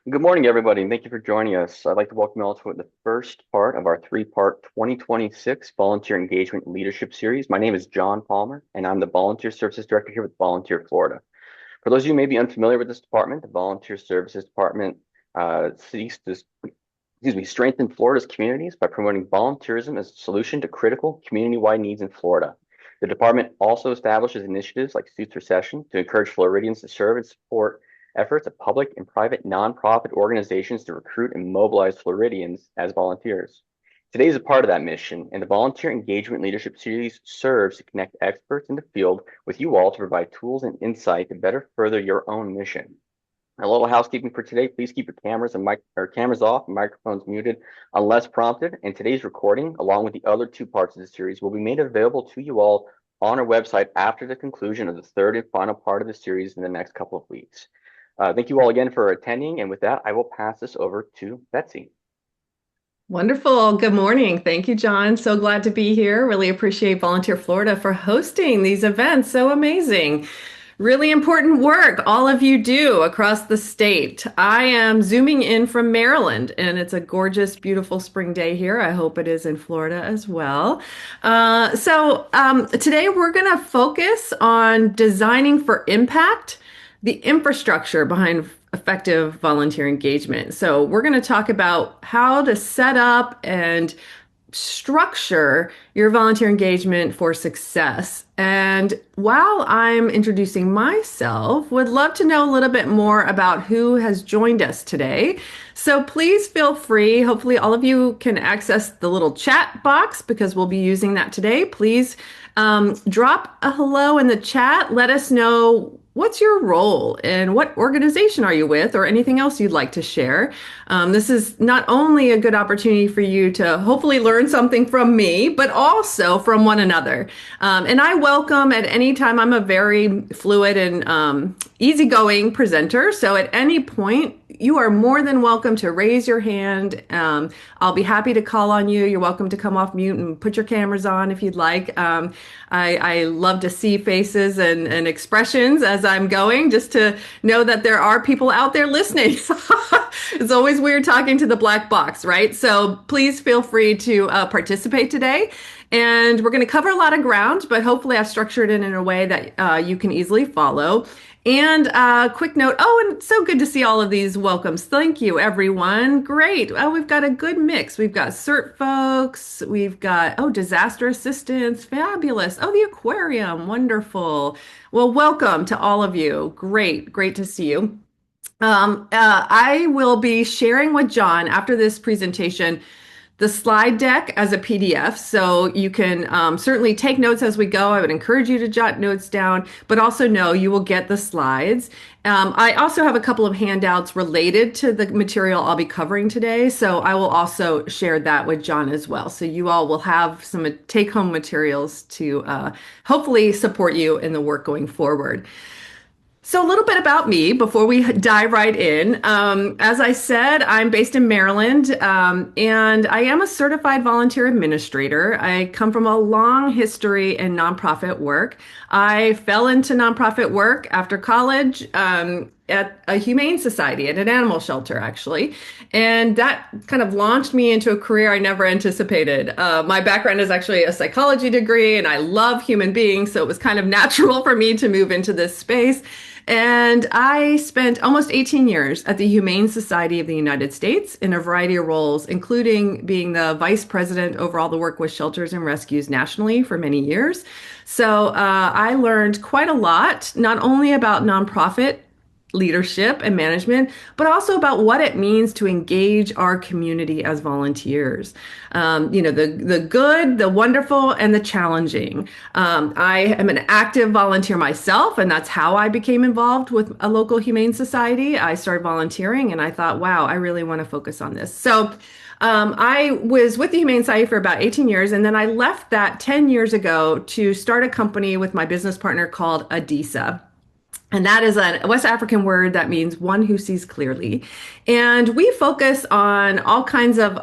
Good morning, everybody, and thank you for joining us. I'd like to welcome you all to the first part of our three-part 2026 Volunteer Engagement Leadership Series. My name is John Palmer, and I'm the Volunteer Services Director here with Volunteer Florida. For those of you who may be unfamiliar with this department, the Volunteer Services Department seeks to strengthen Florida's communities by promoting volunteerism as a solution to critical community-wide needs in Florida. The department also establishes initiatives like Suits for Session to encourage Floridians to serve and support efforts of public and private nonprofit organizations to recruit and mobilize Floridians as volunteers. Today is a part of that mission, and the Volunteer Engagement Leadership Series serves to connect experts in the field with you all to provide tools and insight to better further your own mission. A little housekeeping for today. Please keep your cameras off and microphones muted unless prompted. And today's recording, along with the other two parts of the series, will be made available to you all on our website after the conclusion of the third and final part of the series in the next couple of weeks. Thank you all again for attending. And with that, I will pass this over to Betsy. Wonderful. Good morning. Thank you, John. So glad to be here. Really appreciate Volunteer Florida for hosting these events. So amazing. Really important work all of you do across the state. I am zooming in from Maryland, and it's a gorgeous, beautiful spring day here. I hope it is in Florida as well. Today we're going to focus on designing for impact, the infrastructure behind effective volunteer engagement. So we're going to talk about how to set up and structure your volunteer engagement for success. And while I'm introducing myself, would love to know a little bit more about who has joined us today. So please feel free. Hopefully all of you can access the little chat box because we'll be using that today. Please drop a hello in the chat. Let us know what's your role and what organization are you with or anything else you'd like to share. This is not only a good opportunity for you to hopefully learn something from me, but also from one another. And I welcome at any time, I'm a very fluid and easygoing presenter. So at any point, you are more than welcome to raise your hand. I'll be happy to call on you. You're welcome to come off mute and put your cameras on if you'd like. I love to see faces and expressions as I'm going, just to know that there are people out there listening. It's always weird talking to the black box, right? So please feel free to participate today. And we're going to cover a lot of ground, but hopefully I've structured it in a way that you can easily follow. And quick note, oh, and so good to see all of these welcomes. Thank you, everyone. Great. Oh, we've got a good mix. We've got CERT folks. We've got, oh, disaster assistance. Fabulous. Oh, the aquarium. Wonderful. Well, welcome to all of you. Great. Great to see you. I will be sharing with John after this presentation the slide deck as a PDF. So you can certainly take notes as we go. I would encourage you to jot notes down, but also know you will get the slides. I also have a couple of handouts related to the material I'll be covering today. So I will also share that with John as well. So you all will have some take-home materials to hopefully support you in the work going forward. So a little bit about me before we dive right in. As I said, I'm based in Maryland, and I am a certified volunteer administrator. I come from a long history in nonprofit work. I fell into nonprofit work after college at a humane society, at an animal shelter, actually. And that kind of launched me into a career I never anticipated. My background is actually a psychology degree, and I love human beings, so it was kind of natural for me to move into this space. And I spent almost 18 years at the Humane Society of the United States in a variety of roles, including being the vice president over all the work with shelters and rescues nationally for many years. So I learned quite a lot, not only about nonprofit leadership and management, but also about what it means to engage our community as volunteers. The good, the wonderful, and the challenging. I am an active volunteer myself, and that's how I became involved with a local humane society. I started volunteering, and I thought, wow, I really want to focus on this. So I was with the Humane Society for about 18 years, and then I left that 10 years ago to start a company with my business partner called Adisa. And that is a West African word that means one who sees clearly. And we focus on all kinds of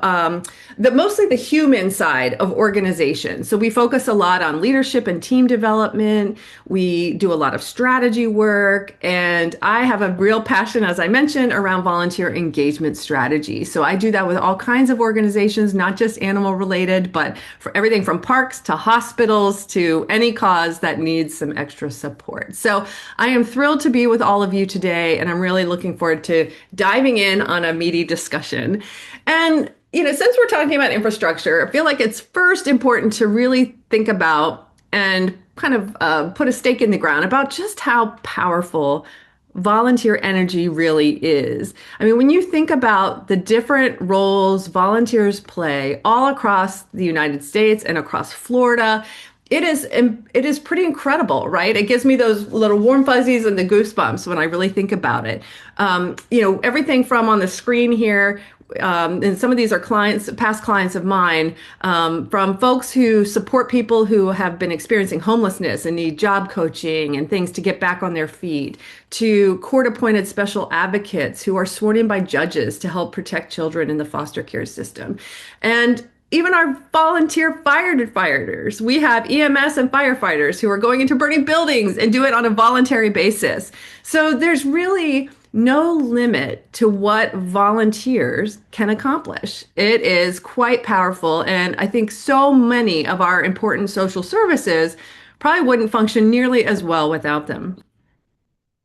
mostly the human side of organizations. So we focus a lot on leadership and team development. We do a lot of strategy work. And I have a real passion, as I mentioned, around volunteer engagement strategy. So I do that with all kinds of organizations, not just animal related, but for everything from parks to hospitals to any cause that needs some extra support. So I am thrilled to be with all of you today, and I'm really looking forward to diving in on a meaty discussion. And, since we're talking about infrastructure, I feel like it's first important to really think about and kind of put a stake in the ground about just how powerful volunteer energy really is. I mean, when you think about the different roles volunteers play all across the United States and across Florida, it is pretty incredible, right? It gives me those little warm fuzzies and the goosebumps when I really think about it. Everything from on the screen here, and some of these are past clients of mine, from folks who support people who have been experiencing homelessness and need job coaching and things to get back on their feet, to court-appointed special advocates who are sworn in by judges to help protect children in the foster care system. And even our volunteer firefighters. We have EMS and firefighters who are going into burning buildings and do it on a voluntary basis. So there's really no limit to what volunteers can accomplish. It is quite powerful. And I think so many of our important social services probably wouldn't function nearly as well without them.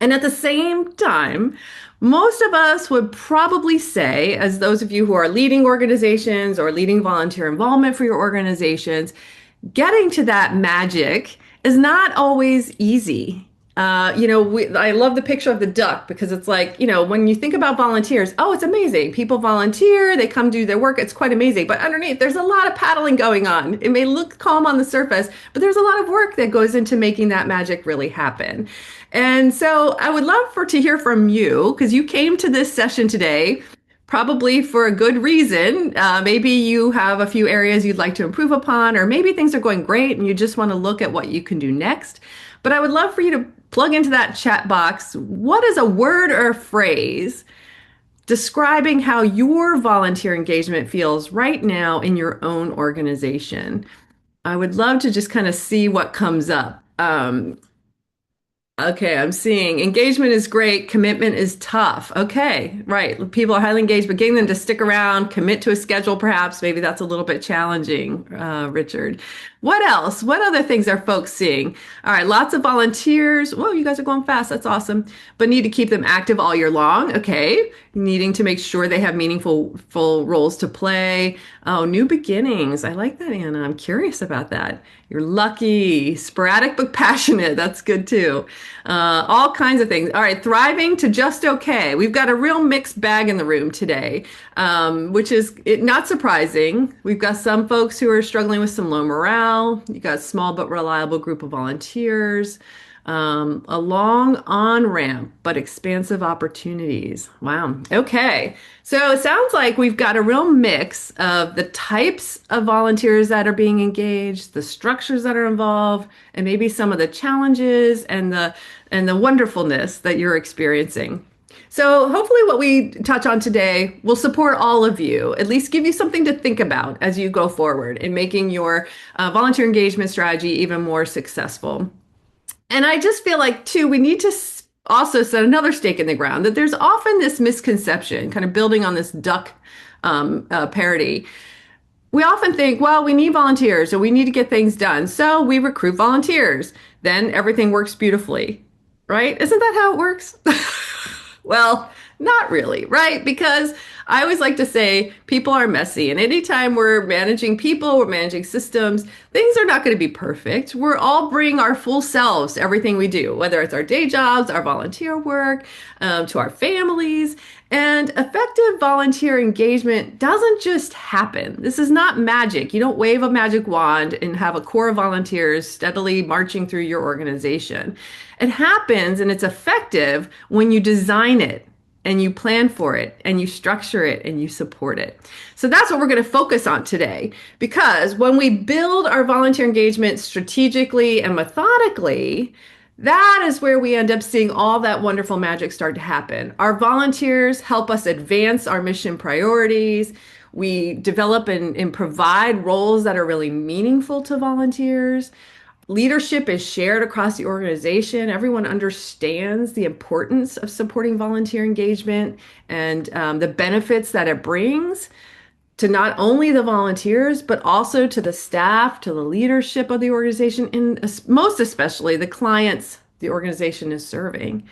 And at the same time, most of us would probably say, as those of you who are leading organizations or leading volunteer involvement for your organizations, getting to that magic is not always easy. I love the picture of the duck because it's like, when you think about volunteers, oh, it's amazing. People volunteer, they come do their work. It's quite amazing. But underneath, there's a lot of paddling going on. It may look calm on the surface, but there's a lot of work that goes into making that magic really happen. And so I would love to hear from you because you came to this session today probably for a good reason. Maybe you have a few areas you'd like to improve upon, or maybe things are going great and you just want to look at what you can do next. But I would love for you to plug into that chat box. What is a word or a phrase describing how your volunteer engagement feels right now in your own organization? I would love to just kind of see what comes up. Okay, I'm seeing engagement is great, commitment is tough. Okay, right. People are highly engaged, but getting them to stick around, commit to a schedule, perhaps, maybe that's a little bit challenging, Richard. What else? What other things are folks seeing? All right, lots of volunteers. Whoa, you guys are going fast. That's awesome. But need to keep them active all year long. Okay, needing to make sure they have meaningful full roles to play. Oh, new beginnings. I like that, Anna. I'm curious about that. You're lucky, sporadic but passionate. That's good too. All kinds of things. All right, thriving to just okay. We've got a real mixed bag in the room today, which is not surprising. We've got some folks who are struggling with some low morale. You got a small but reliable group of volunteers. A long on-ramp, but expansive opportunities. Wow. Okay. So it sounds like we've got a real mix of the types of volunteers that are being engaged, the structures that are involved, and maybe some of the challenges and the wonderfulness that you're experiencing. So hopefully what we touch on today will support all of you, at least give you something to think about as you go forward in making your volunteer engagement strategy even more successful. And I just feel like, too, we need to also set another stake in the ground that there's often this misconception, kind of building on this duck parody. We often think, well, we need volunteers or we need to get things done. So we recruit volunteers. Then everything works beautifully, right? Isn't that how it works? Well, not really, right? Because I always like to say people are messy. And anytime we're managing people, we're managing systems, things are not going to be perfect. We're all bring our full selves to everything we do, whether it's our day jobs, our volunteer work, to our families. And effective volunteer engagement doesn't just happen. This is not magic. You don't wave a magic wand and have a core of volunteers steadily marching through your organization. It happens and it's effective when you design it and you plan for it and you structure it and you support it. So that's what we're going to focus on today, because when we build our volunteer engagement strategically and methodically, That is where we end up seeing all that wonderful magic start to happen. Our volunteers help us advance our mission priorities. We develop and provide roles that are really meaningful to volunteers. Leadership is shared across the organization. Everyone understands the importance of supporting volunteer engagement and the benefits that it brings to not only the volunteers, but also to the staff, to the leadership of the organization, and most especially the clients the organization is serving.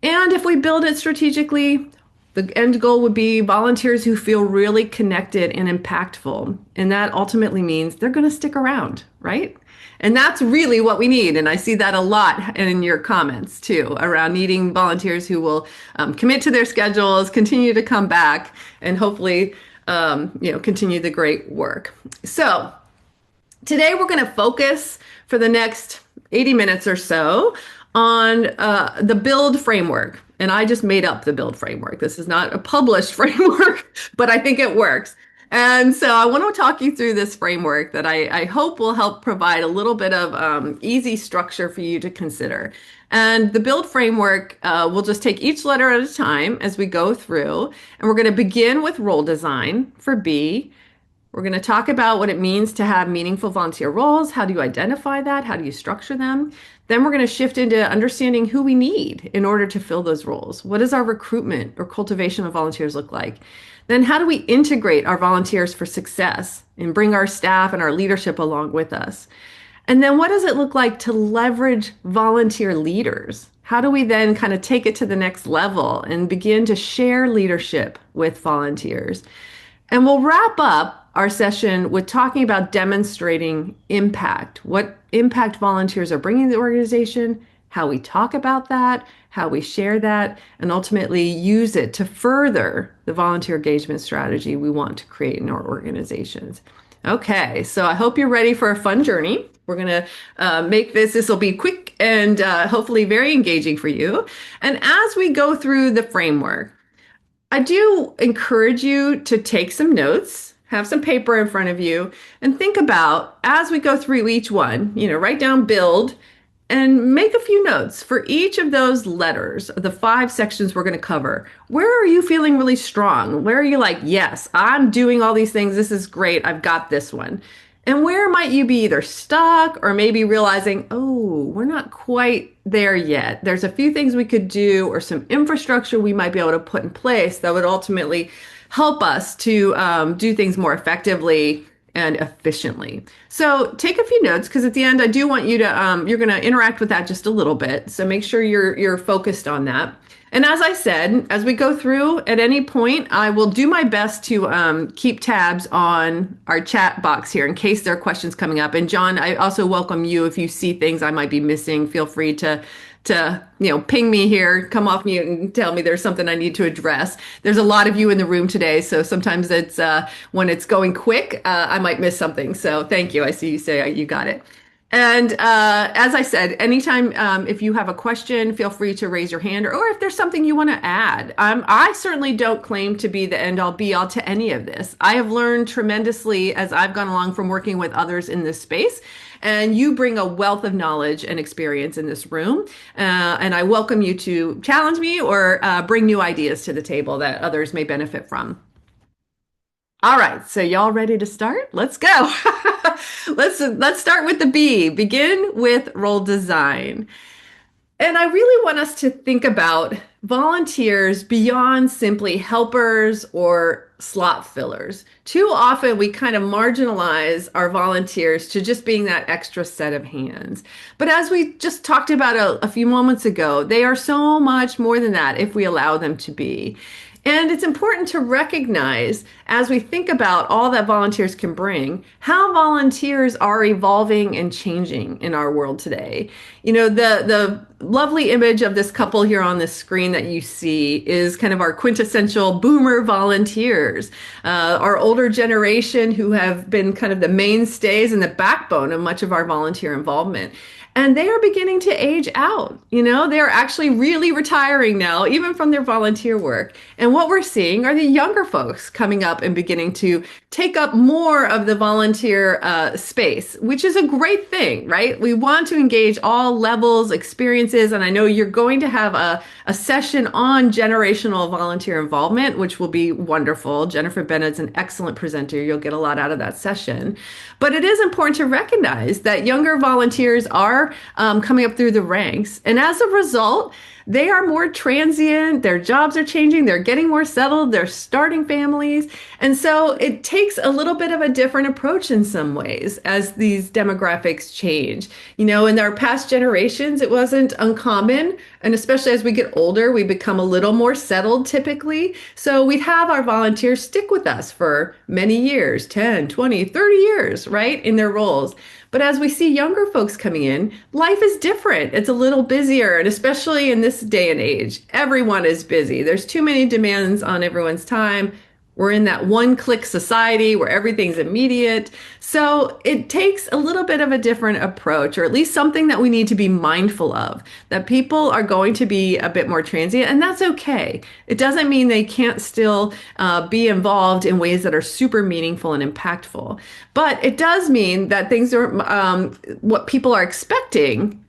And if we build it strategically, the end goal would be volunteers who feel really connected and impactful. And that ultimately means they're going to stick around, right? And that's really what we need. And I see that a lot in your comments too, around needing volunteers who will commit to their schedules, continue to come back, and hopefully, continue the great work. So today we're going to focus for the next 80 minutes or so on the build framework. And I just made up the build framework. This is not a published framework, but I think it works. And so I want to talk you through this framework that I hope will help provide a little bit of easy structure for you to consider. And the build framework, we'll just take each letter at a time as we go through. And we're going to begin with role design for B. We're going to talk about what it means to have meaningful volunteer roles. How do you identify that? How do you structure them? Then we're going to shift into understanding who we need in order to fill those roles. What does our recruitment or cultivation of volunteers look like? Then how do we integrate our volunteers for success and bring our staff and our leadership along with us? And then what does it look like to leverage volunteer leaders? How do we then kind of take it to the next level and begin to share leadership with volunteers? And we'll wrap up our session with talking about demonstrating impact, what impact volunteers are bringing to the organization, how we talk about that, how we share that, and ultimately use it to further the volunteer engagement strategy we want to create in our organizations. Okay, so I hope you're ready for a fun journey. We're going to make this will be quick and hopefully very engaging for you. And as we go through the framework, I do encourage you to take some notes, have some paper in front of you, and think about as we go through each one, write down build and make a few notes for each of those letters, the 5 sections we're going to cover. Where are you feeling really strong? Where are you like, yes, I'm doing all these things. This is great. I've got this one. And where might you be either stuck or maybe realizing, oh, we're not quite there yet. There's a few things we could do or some infrastructure we might be able to put in place that would ultimately help us to do things more effectively and efficiently. So take a few notes because at the end, I do want you to, you're going to interact with that just a little bit. So make sure you're focused on that. And as I said, as we go through, at any point, I will do my best to keep tabs on our chat box here in case there are questions coming up. And John, I also welcome you if you see things I might be missing. Feel free to ping me here, come off mute and tell me there's something I need to address. There's a lot of you in the room today, so sometimes it's when it's going quick, I might miss something. So thank you. I see you say you got it. And as I said, anytime if you have a question, feel free to raise your hand or if there's something you want to add. I certainly don't claim to be the end all be all to any of this. I have learned tremendously as I've gone along from working with others in this space. And you bring a wealth of knowledge and experience in this room. And I welcome you to challenge me or bring new ideas to the table that others may benefit from. All right, so y'all ready to start? Let's go. Let's start with the B. Begin with role design. And I really want us to think about volunteers beyond simply helpers or slot fillers. Too often we kind of marginalize our volunteers to just being that extra set of hands. But as we just talked about a few moments ago, they are so much more than that if we allow them to be. And it's important to recognize as we think about all that volunteers can bring, how volunteers are evolving and changing in our world today. The lovely image of this couple here on the screen that you see is kind of our quintessential boomer volunteers, our older generation who have been kind of the mainstays and the backbone of much of our volunteer involvement. And they are beginning to age out. They're actually really retiring now, even from their volunteer work. And what we're seeing are the younger folks coming up and beginning to take up more of the volunteer space, which is a great thing, right? We want to engage all levels, experiences, and I know you're going to have a session on generational volunteer involvement, which will be wonderful. Jennifer Bennett's an excellent presenter. You'll get a lot out of that session. But it is important to recognize that younger volunteers are coming up through the ranks. And as a result, they are more transient, their jobs are changing, they're getting more settled, they're starting families. And so it takes a little bit of a different approach in some ways as these demographics change. In our past generations, it wasn't uncommon. And especially as we get older, we become a little more settled typically. So we'd have our volunteers stick with us for many years, 10, 20, 30 years, right, in their roles. But as we see younger folks coming in, life is different. It's a little busier, and especially in this day and age, everyone is busy. There's too many demands on everyone's time. We're in that one-click society where everything's immediate. So it takes a little bit of a different approach, or at least something that we need to be mindful of, that people are going to be a bit more transient, and that's okay. It doesn't mean they can't still be involved in ways that are super meaningful and impactful. But it does mean that things are what people are expecting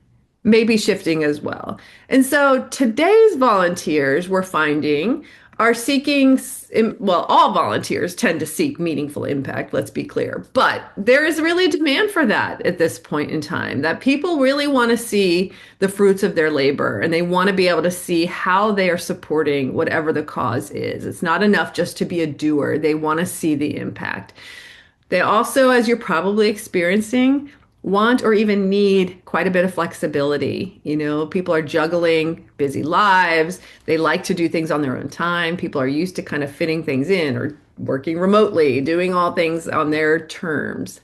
may be shifting as well. And so today's volunteers, we're finding, are seeking, well, all volunteers tend to seek meaningful impact, let's be clear. But there is really demand for that at this point in time, that people really want to see the fruits of their labor and they want to be able to see how they are supporting whatever the cause is. It's not enough just to be a doer. They want to see the impact. They also, as you're probably experiencing, want or even need quite a bit of flexibility. People are juggling busy lives. They like to do things on their own time. People are used to kind of fitting things in or working remotely, doing all things on their terms.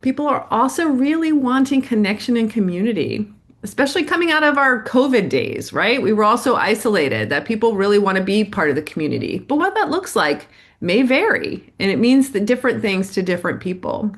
People are also really wanting connection and community, especially coming out of our COVID days, right? We were also isolated, that people really want to be part of the community. But what that looks like may vary, and it means the different things to different people.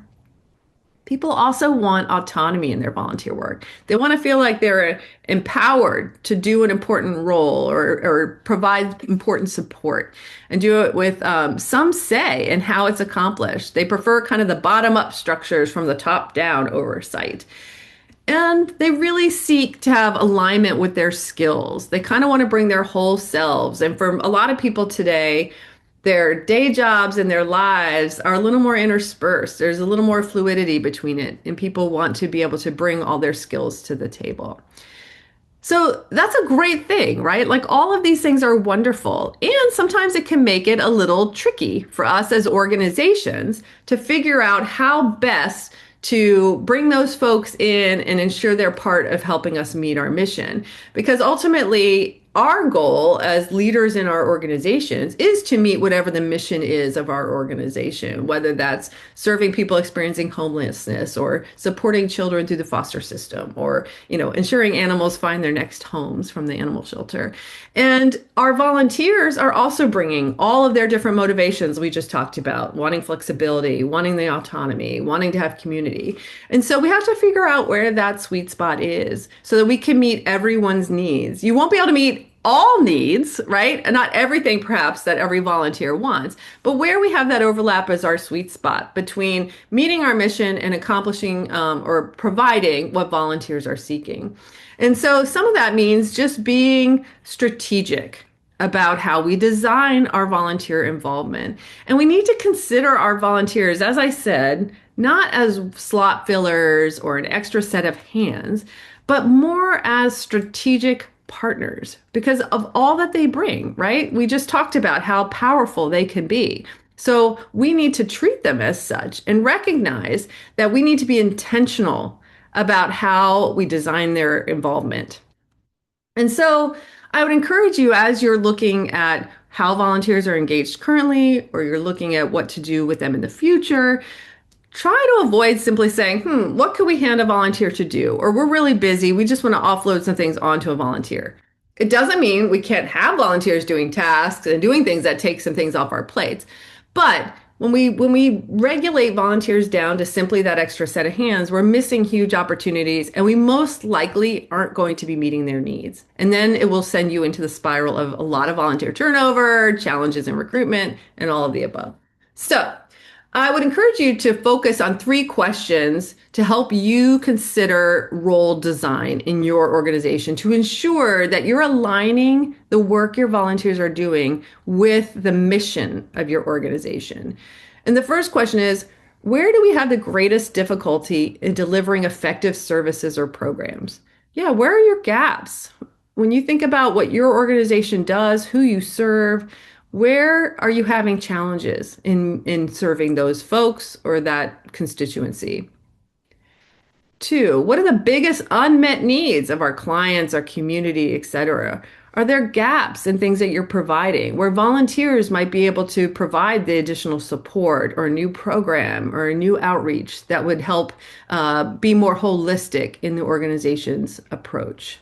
People also want autonomy in their volunteer work. They want to feel like they're empowered to do an important role or provide important support and do it with some say in how it's accomplished. They prefer kind of the bottom-up structures from the top-down oversight. And they really seek to have alignment with their skills. They kind of want to bring their whole selves. And for a lot of people today, their day jobs and their lives are a little more interspersed. There's a little more fluidity between it, and people want to be able to bring all their skills to the table. So that's a great thing, right? Like all of these things are wonderful. And sometimes it can make it a little tricky for us as organizations to figure out how best to bring those folks in and ensure they're part of helping us meet our mission. Because ultimately, our goal as leaders in our organizations is to meet whatever the mission is of our organization, whether that's serving people experiencing homelessness or supporting children through the foster system or, ensuring animals find their next homes from the animal shelter. And our volunteers are also bringing all of their different motivations we just talked about, wanting flexibility, wanting the autonomy, wanting to have community. And so we have to figure out where that sweet spot is so that we can meet everyone's needs. You won't be able to meet all needs, right? And not everything perhaps that every volunteer wants, but where we have that overlap is our sweet spot between meeting our mission and accomplishing or providing what volunteers are seeking. And so some of that means just being strategic about how we design our volunteer involvement. And we need to consider our volunteers, as I said, not as slot fillers or an extra set of hands, but more as strategic partners because of all that they bring, right? We just talked about how powerful they can be. So we need to treat them as such and recognize that we need to be intentional about how we design their involvement. And so I would encourage you as you're looking at how volunteers are engaged currently, or you're looking at what to do with them in the future, try to avoid simply saying, what could we hand a volunteer to do? Or we're really busy. We just want to offload some things onto a volunteer. It doesn't mean we can't have volunteers doing tasks and doing things that take some things off our plates. But when we regulate volunteers down to simply that extra set of hands, we're missing huge opportunities and we most likely aren't going to be meeting their needs. And then it will send you into the spiral of a lot of volunteer turnover, challenges in recruitment, and all of the above. So I would encourage you to focus on three questions to help you consider role design in your organization to ensure that you're aligning the work your volunteers are doing with the mission of your organization. And the first question is, where do we have the greatest difficulty in delivering effective services or programs? Yeah, where are your gaps? When you think about what your organization does, who you serve, where are you having challenges in serving those folks or that constituency? Two, what are the biggest unmet needs of our clients, our community, et cetera? Are there gaps in things that you're providing where volunteers might be able to provide the additional support or a new program or a new outreach that would help be more holistic in the organization's approach?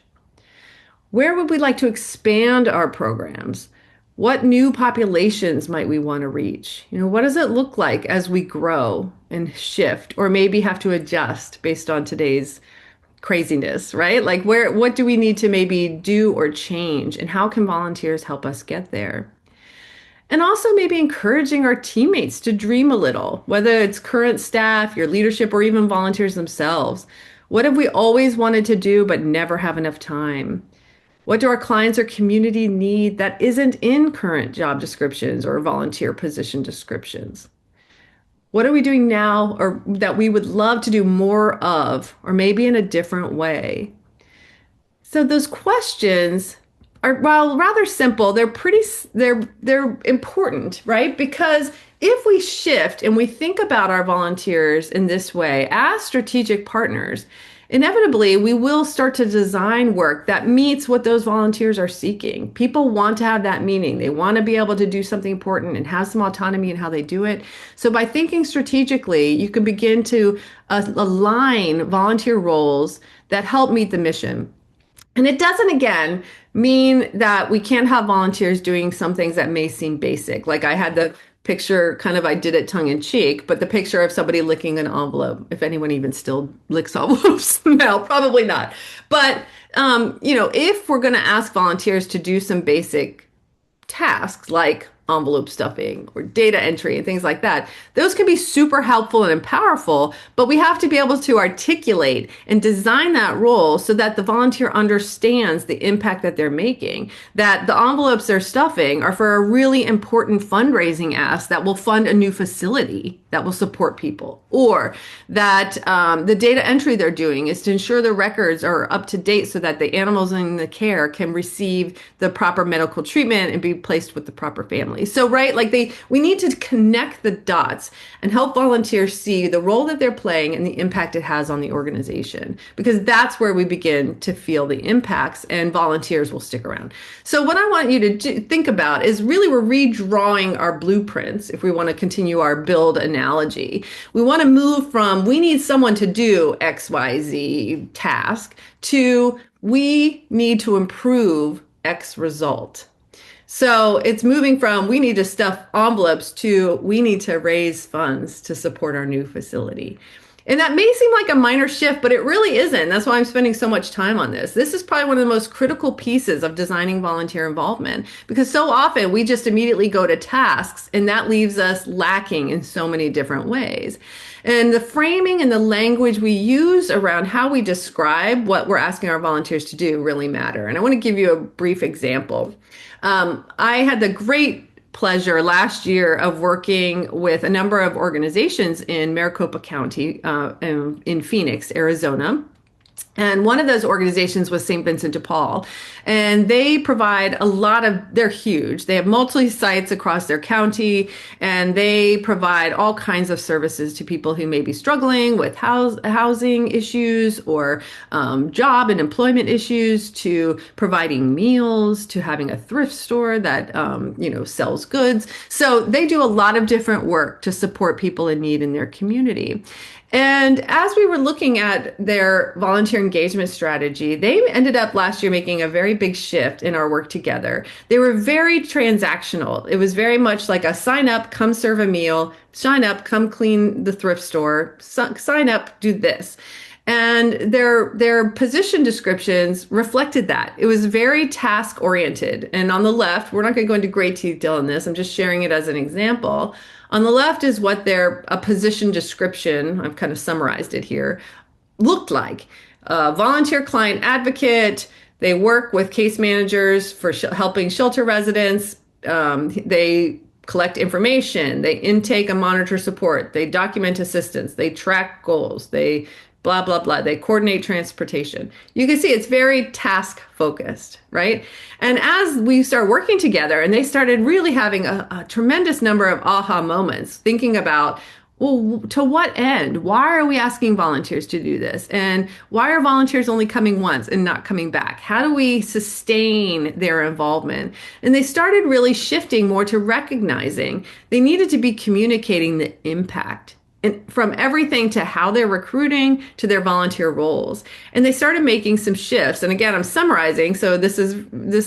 Where would we like to expand our programs? What new populations might we want to reach? What does it look like as we grow and shift or maybe have to adjust based on today's craziness, right? Like what do we need to maybe do or change and how can volunteers help us get there? And also maybe encouraging our teammates to dream a little, whether it's current staff, your leadership, or even volunteers themselves. What have we always wanted to do but never have enough time? What do our clients or community need that isn't in current job descriptions or volunteer position descriptions? What are we doing now or that we would love to do more of, or maybe in a different way? So those questions are, while rather simple, they're important, right? Because if we shift and we think about our volunteers in this way as strategic partners, inevitably we will start to design work that meets what those volunteers are seeking. People want to have that meaning. They want to be able to do something important and have some autonomy in how they do it. So by thinking strategically, you can begin to align volunteer roles that help meet the mission. And it doesn't, again, mean that we can't have volunteers doing some things that may seem basic. Like I had the picture, kind of, I did it tongue in cheek, but the picture of somebody licking an envelope, if anyone even still licks envelopes now, probably not. But, if we're going to ask volunteers to do some basic tasks like envelope stuffing or data entry and things like that, those can be super helpful and powerful, but we have to be able to articulate and design that role so that the volunteer understands the impact that they're making, that the envelopes they're stuffing are for a really important fundraising ask that will fund a new facility that will support people, or that the data entry they're doing is to ensure the records are up to date so that the animals in the care can receive the proper medical treatment and be placed with the proper family. So, right, like we need to connect the dots and help volunteers see the role that they're playing and the impact it has on the organization, because that's where we begin to feel the impacts and volunteers will stick around. So what I want you to think about is really we're redrawing our blueprints if we want to continue our build analogy. We want to move from we need someone to do XYZ task to we need to improve X result. So it's moving from we need to stuff envelopes to we need to raise funds to support our new facility. And that may seem like a minor shift, but it really isn't. That's why I'm spending so much time on this. This is probably one of the most critical pieces of designing volunteer involvement, because so often we just immediately go to tasks and that leaves us lacking in so many different ways. And the framing and the language we use around how we describe what we're asking our volunteers to do really matter. And I want to give you a brief example. I had the great pleasure last year of working with a number of organizations in Maricopa County in Phoenix, Arizona. And one of those organizations was St. Vincent de Paul. And they provide a lot of, they're huge. They have multi sites across their county, and they provide all kinds of services to people who may be struggling with housing issues or job and employment issues, to providing meals, to having a thrift store that, sells goods. So they do a lot of different work to support people in need in their community. And as we were looking at their volunteer engagement strategy, they ended up last year making a very big shift in our work together. They were very transactional. It was very much like a sign up, come serve a meal, sign up, come clean the thrift store, sign up, do this. And their position descriptions reflected that. It was very task oriented. And on the left, we're not going to go into great detail in this. I'm just sharing it as an example. On the left is what their a position description, I've kind of summarized it here, looked like. Volunteer client advocate. They work with case managers for helping shelter residents. They collect information. They intake and monitor support. They document assistance. They track goals. They blah, blah, blah. They coordinate transportation. You can see it's very task focused, right? And as we start working together, and they started really having a tremendous number of aha moments, thinking about, well, to what end? Why are we asking volunteers to do this? And why are volunteers only coming once and not coming back? How do we sustain their involvement? And they started really shifting more to recognizing they needed to be communicating the impact, and from everything to how they're recruiting to their volunteer roles. And they started making some shifts. And again, I'm summarizing, so this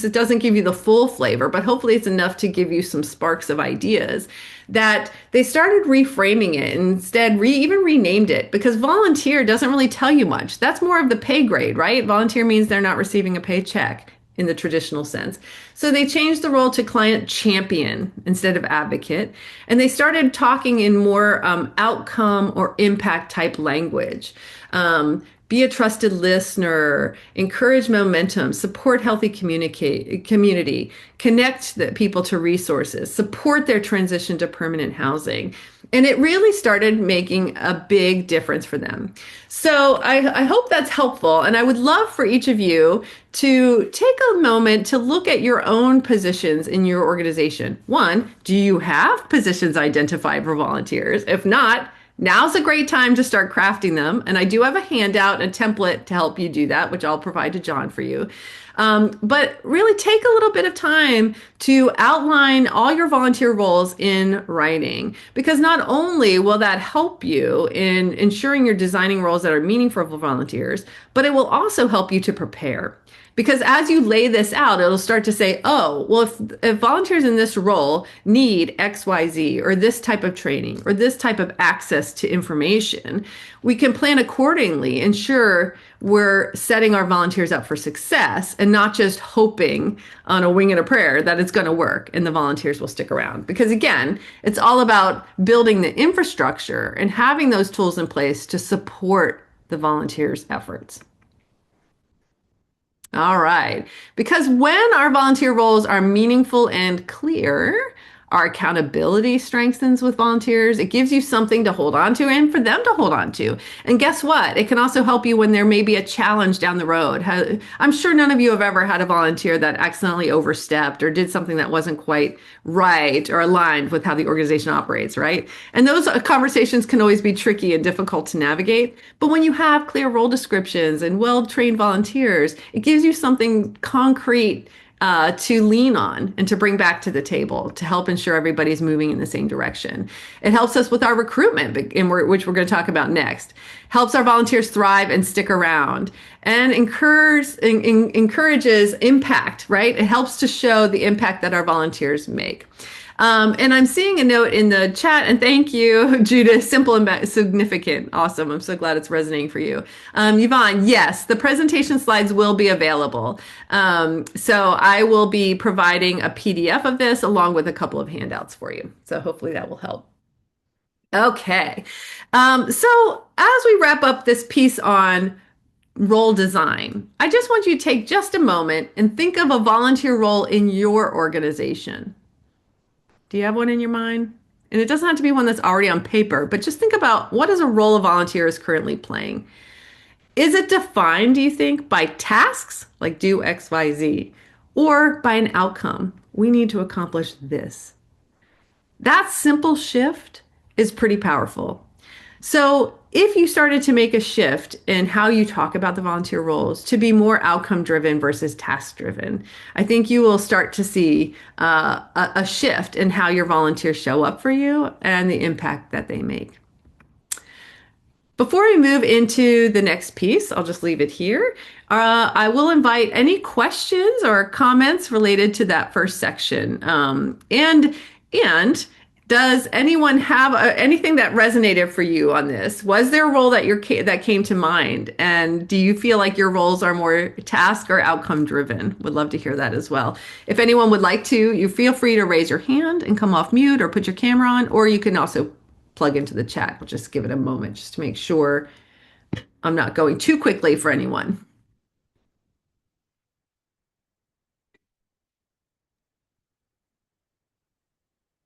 doesn't give you the full flavor, but hopefully it's enough to give you some sparks of ideas, that they started reframing it and instead even renamed it, because volunteer doesn't really tell you much. That's more of the pay grade, right? Volunteer means they're not receiving a paycheck in the traditional sense. So they changed the role to client champion instead of advocate. And they started talking in more outcome or impact type language. Be a trusted listener, encourage momentum, support healthy community, connect the people to resources, support their transition to permanent housing. And it really started making a big difference for them. So I hope that's helpful. And I would love for each of you to take a moment to look at your own positions in your organization. One, do you have positions identified for volunteers? If not, now's a great time to start crafting them. And I do have a handout, a template to help you do that, which I'll provide to John for you. But really take a little bit of time to outline all your volunteer roles in writing, because not only will that help you in ensuring you're designing roles that are meaningful for volunteers, but it will also help you to prepare. Because as you lay this out, it'll start to say, oh, well, if volunteers in this role need XYZ or this type of training or this type of access to information, we can plan accordingly, ensure we're setting our volunteers up for success and not just hoping on a wing and a prayer that it's going to work and the volunteers will stick around. Because again, it's all about building the infrastructure and having those tools in place to support the volunteers' efforts. All right. Because when our volunteer roles are meaningful and clear, our accountability strengthens with volunteers. It gives you something to hold on to and for them to hold on to. And guess what? It can also help you when there may be a challenge down the road. I'm sure none of you have ever had a volunteer that accidentally overstepped or did something that wasn't quite right or aligned with how the organization operates, right? And those conversations can always be tricky and difficult to navigate. But when you have clear role descriptions and well-trained volunteers, it gives you something concrete to lean on and to bring back to the table to help ensure everybody's moving in the same direction. It helps us with our recruitment, which we're going to talk about next. Helps our volunteers thrive and stick around, and encourages impact, right? It helps to show the impact that our volunteers make. And I'm seeing a note in the chat, and thank you, Judith. Simple and significant. Awesome. I'm so glad it's resonating for you. Yvonne, yes, the presentation slides will be available. So I will be providing a PDF of this along with a couple of handouts for you. So hopefully that will help. Okay. So as we wrap up this piece on role design, I just want you to take just a moment and think of a volunteer role in your organization. Do you have one in your mind? And it doesn't have to be one that's already on paper, but just think about, what is a role a volunteer is currently playing? Is it defined, do you think, by tasks like do X, Y, Z, or by an outcome? We need to accomplish this. That simple shift is pretty powerful. So, if you started to make a shift in how you talk about the volunteer roles to be more outcome driven versus task driven, I think you will start to see a shift in how your volunteers show up for you and the impact that they make. Before we move into the next piece, I'll just leave it here. I will invite any questions or comments related to that first section. And does anyone have anything that resonated for you on this? Was there a role that came to mind? And do you feel like your roles are more task or outcome driven? Would love to hear that as well. If anyone would like to, you feel free to raise your hand and come off mute or put your camera on, or you can also plug into the chat. We'll just give it a moment just to make sure I'm not going too quickly for anyone.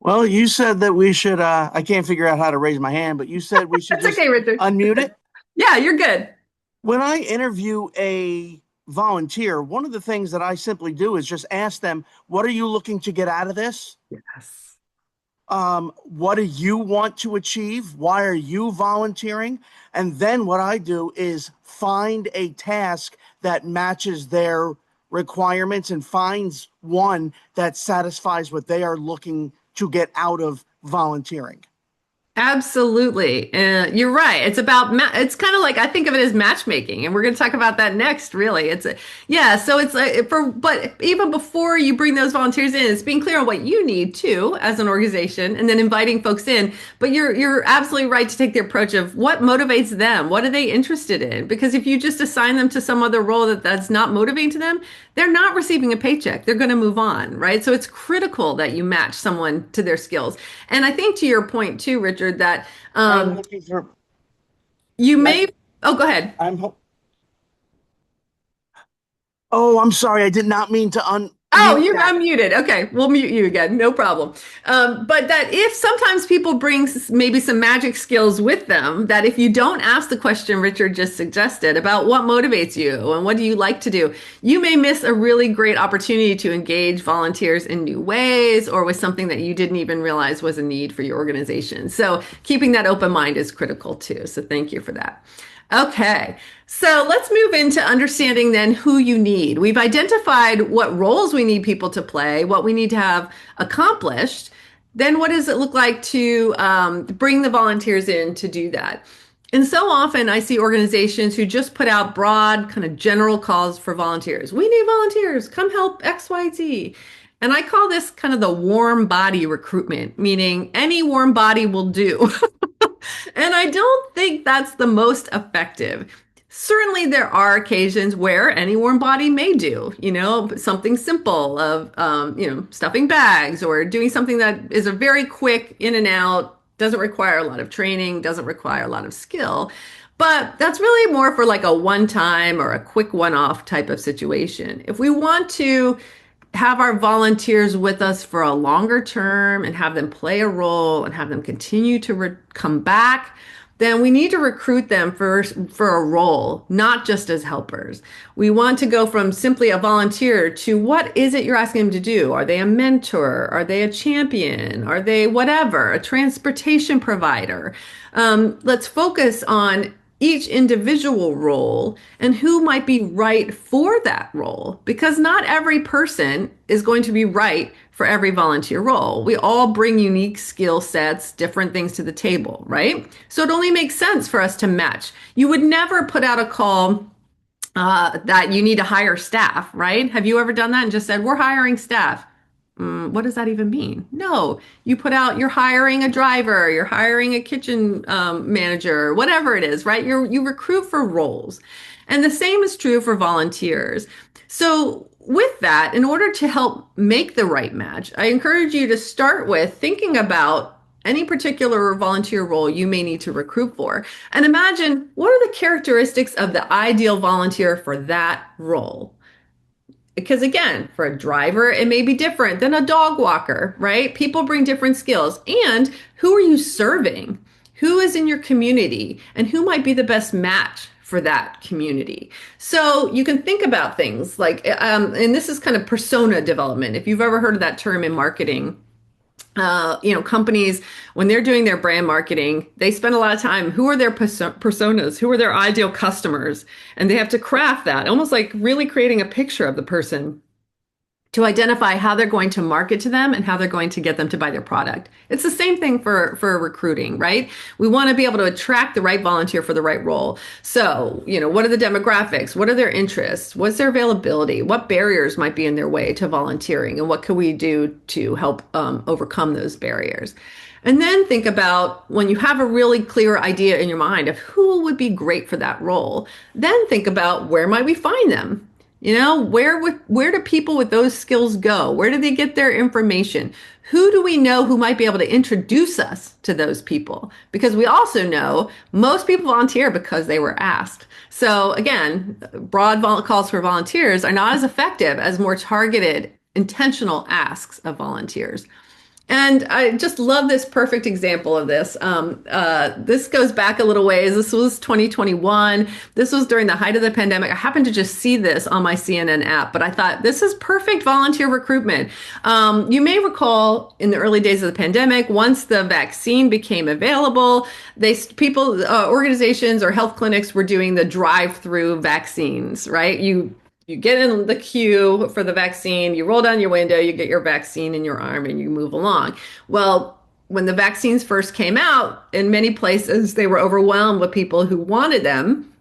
Well, you said that we should, I can't figure out how to raise my hand, but you said we should That's just okay, Richard. unmute it. Yeah, you're good. When I interview a volunteer, one of the things that I simply do is just ask them, what are you looking to get out of this? Yes. What do you want to achieve? Why are you volunteering? And then what I do is find a task that matches their requirements and finds one that satisfies what they are looking to get out of volunteering. Absolutely. You're right. It's about, it's kind of like, I think of it as matchmaking, and we're going to talk about that next, really. Yeah. So it's like but even before you bring those volunteers in, it's being clear on what you need too, as an organization, and then inviting folks in. But you're absolutely right to take the approach of what motivates them. What are they interested in? Because if you just assign them to some other role that's not motivating to them, they're not receiving a paycheck. They're going to move on, right? So it's critical that you match someone to their skills. And I think to your point too, Richard, that I'm looking for, you may, oh, go ahead. I'm sorry. I did not mean to Oh, you're unmuted. Okay, we'll mute you again. No problem. But that if sometimes people bring maybe some magic skills with them, that if you don't ask the question Richard just suggested about what motivates you and what do you like to do, you may miss a really great opportunity to engage volunteers in new ways or with something that you didn't even realize was a need for your organization. So keeping that open mind is critical too. So thank you for that. Okay, so let's move into understanding then who you need. We've identified what roles we need people to play, what we need to have accomplished. Then what does it look like to bring the volunteers in to do that? And so often I see organizations who just put out broad, kind of general calls for volunteers. We need volunteers, come help X, Y, Z. And I call this kind of the warm body recruitment, meaning any warm body will do. And I don't think that's the most effective. Certainly, there are occasions where any warm body may do, something simple of, stuffing bags or doing something that is a very quick in and out, doesn't require a lot of training, doesn't require a lot of skill. But that's really more for like a one-time or a quick one-off type of situation. If we want to have our volunteers with us for a longer term and have them play a role and have them continue to come back, then we need to recruit them for a role, not just as helpers. We want to go from simply a volunteer to what is it you're asking them to do? Are they a mentor? Are they a champion? Are they whatever, a transportation provider? Let's focus on each individual role and who might be right for that role, because not every person is going to be right for every volunteer role. We all bring unique skill sets, different things to the table, right? So it only makes sense for us to match. You would never put out a call that you need to hire staff, right? Have you ever done that and just said, we're hiring staff? What does that even mean? No, you put out, you're hiring a driver, you're hiring a kitchen manager, whatever it is, right? You recruit for roles. And the same is true for volunteers. So with that, in order to help make the right match, I encourage you to start with thinking about any particular volunteer role you may need to recruit for. And imagine, what are the characteristics of the ideal volunteer for that role? Because again, for a driver, it may be different than a dog walker, right? People bring different skills. And who are you serving? Who is in your community? And who might be the best match for that community. So you can think about things like, and this is kind of persona development. If you've ever heard of that term in marketing, companies, when they're doing their brand marketing, they spend a lot of time, who are their personas? Who are their ideal customers? And they have to craft that, almost like really creating a picture of the person to identify how they're going to market to them and how they're going to get them to buy their product. It's the same thing for recruiting, right? We want to be able to attract the right volunteer for the right role. So, what are the demographics? What are their interests? What's their availability? What barriers might be in their way to volunteering? And what can we do to help overcome those barriers? And then think about, when you have a really clear idea in your mind of who would be great for that role, then think about, where might we find them? Where do people with those skills go? Where do they get their information? Who do we know who might be able to introduce us to those people? Because we also know most people volunteer because they were asked. So again, broad calls for volunteers are not as effective as more targeted, intentional asks of volunteers. And I just love this perfect example of this. This goes back a little ways. This was 2021. This was during the height of the pandemic. I happened to just see this on my CNN app, but I thought, this is perfect volunteer recruitment. You may recall, in the early days of the pandemic, once the vaccine became available, organizations or health clinics were doing the drive-through vaccines, right? You get in the queue for the vaccine, you roll down your window, you get your vaccine in your arm, and you move along. Well, when the vaccines first came out, in many places, they were overwhelmed with people who wanted them,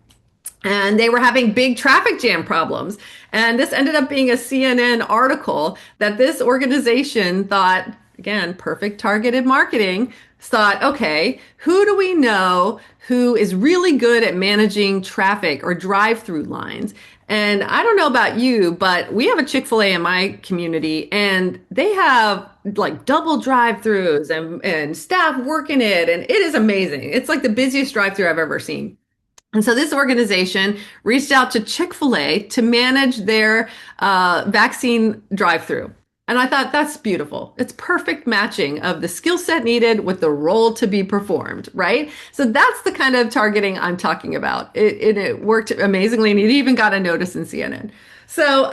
and they were having big traffic jam problems. And this ended up being a CNN article that this organization thought, again, perfect targeted marketing, thought, okay, who do we know who is really good at managing traffic or drive-through lines? And I don't know about you, but we have a Chick-fil-A in my community, and they have like double drive-throughs and staff working it, and it is amazing. It's like the busiest drive-through I've ever seen. And so this organization reached out to Chick-fil-A to manage their vaccine drive-through. And I thought, that's beautiful. It's perfect matching of the skill set needed with the role to be performed, right? So that's the kind of targeting I'm talking about. It worked amazingly, and it even got a notice in CNN. So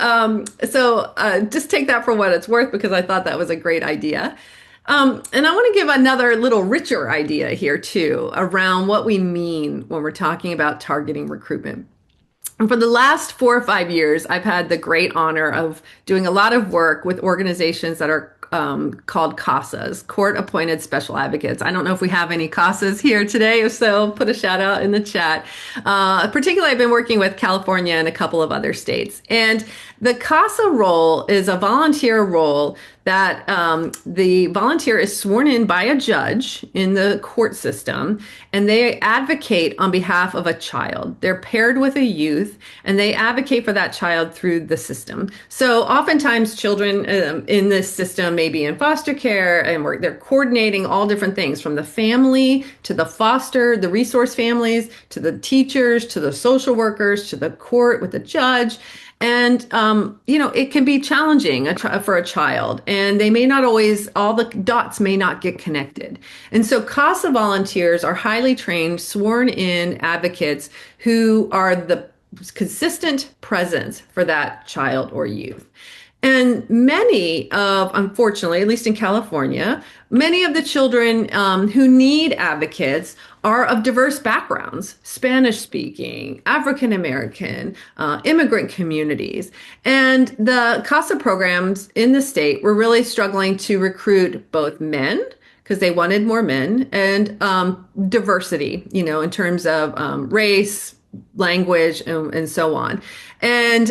just take that for what it's worth, because I thought that was a great idea. And I want to give another little richer idea here too, around what we mean when we're talking about targeting recruitment. And for the last 4 or 5 years, I've had the great honor of doing a lot of work with organizations that are called CASAs, Court Appointed Special Advocates. I don't know if we have any CASAs here today. If so, put a shout out in the chat. Particularly, I've been working with California and a couple of other states. And the CASA role is a volunteer role that the volunteer is sworn in by a judge in the court system, and they advocate on behalf of a child. They're paired with a youth, and they advocate for that child through the system. So oftentimes children in this system may be in foster care, and they're coordinating all different things, from the family to the foster, the resource families, to the teachers, to the social workers, to the court with the judge. And, it can be challenging for a child, and they may not always, all the dots may not get connected. And so CASA volunteers are highly trained, sworn in advocates who are the consistent presence for that child or youth. And unfortunately, at least in California, many of the children who need advocates are of diverse backgrounds: Spanish speaking, African American, immigrant communities. And the CASA programs in the state were really struggling to recruit both men, because they wanted more men, and diversity, in terms of race, language, and so on. And,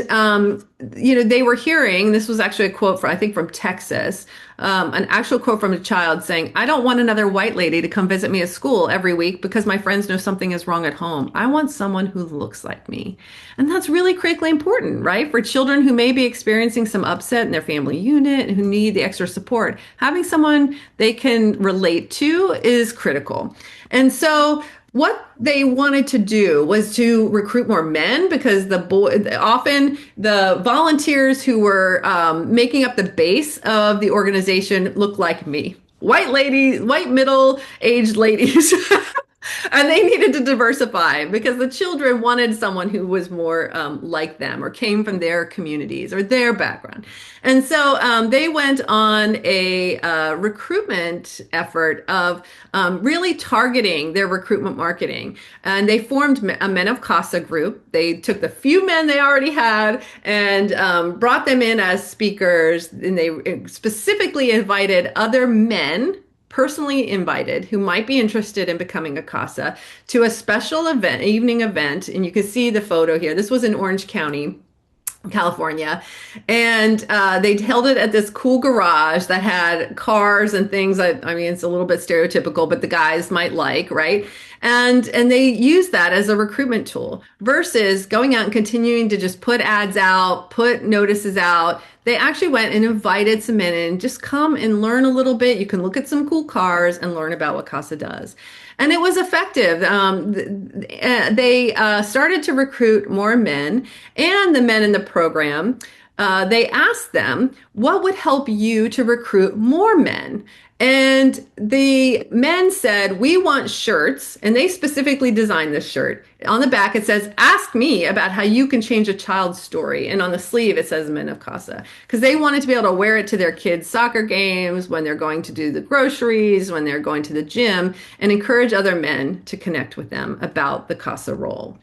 they were hearing, this was actually a quote from Texas, an actual quote from a child saying, "I don't want another white lady to come visit me at school every week because my friends know something is wrong at home. I want someone who looks like me." And that's really critically important, right? For children who may be experiencing some upset in their family unit and who need the extra support, having someone they can relate to is critical. And so what they wanted to do was to recruit more men, because often the volunteers who were making up the base of the organization looked like me. White middle-aged ladies And they needed to diversify because the children wanted someone who was more like them or came from their communities or their background. And so they went on a recruitment effort of really targeting their recruitment marketing. And they formed a Men of Casa group. They took the few men they already had and brought them in as speakers. And they specifically invited other men personally invited who might be interested in becoming a CASA to a special event, evening event. And you can see the photo here. This was in Orange County, California. And they held it at this cool garage that had cars and things that, I mean, it's a little bit stereotypical, but the guys might like, right? And they use that as a recruitment tool versus going out and continuing to just put ads out, put notices out. They actually went and invited some men in, just come and learn a little bit. You can look at some cool cars and learn about what CASA does. And it was effective. They started to recruit more men, and the men in the program, they asked them, what would help you to recruit more men? And the men said, we want shirts. And they specifically designed this shirt. On the back, it says, ask me about how you can change a child's story. And on the sleeve, it says Men of Casa. Because they wanted to be able to wear it to their kids' soccer games, when they're going to do the groceries, when they're going to the gym, and encourage other men to connect with them about the Casa role.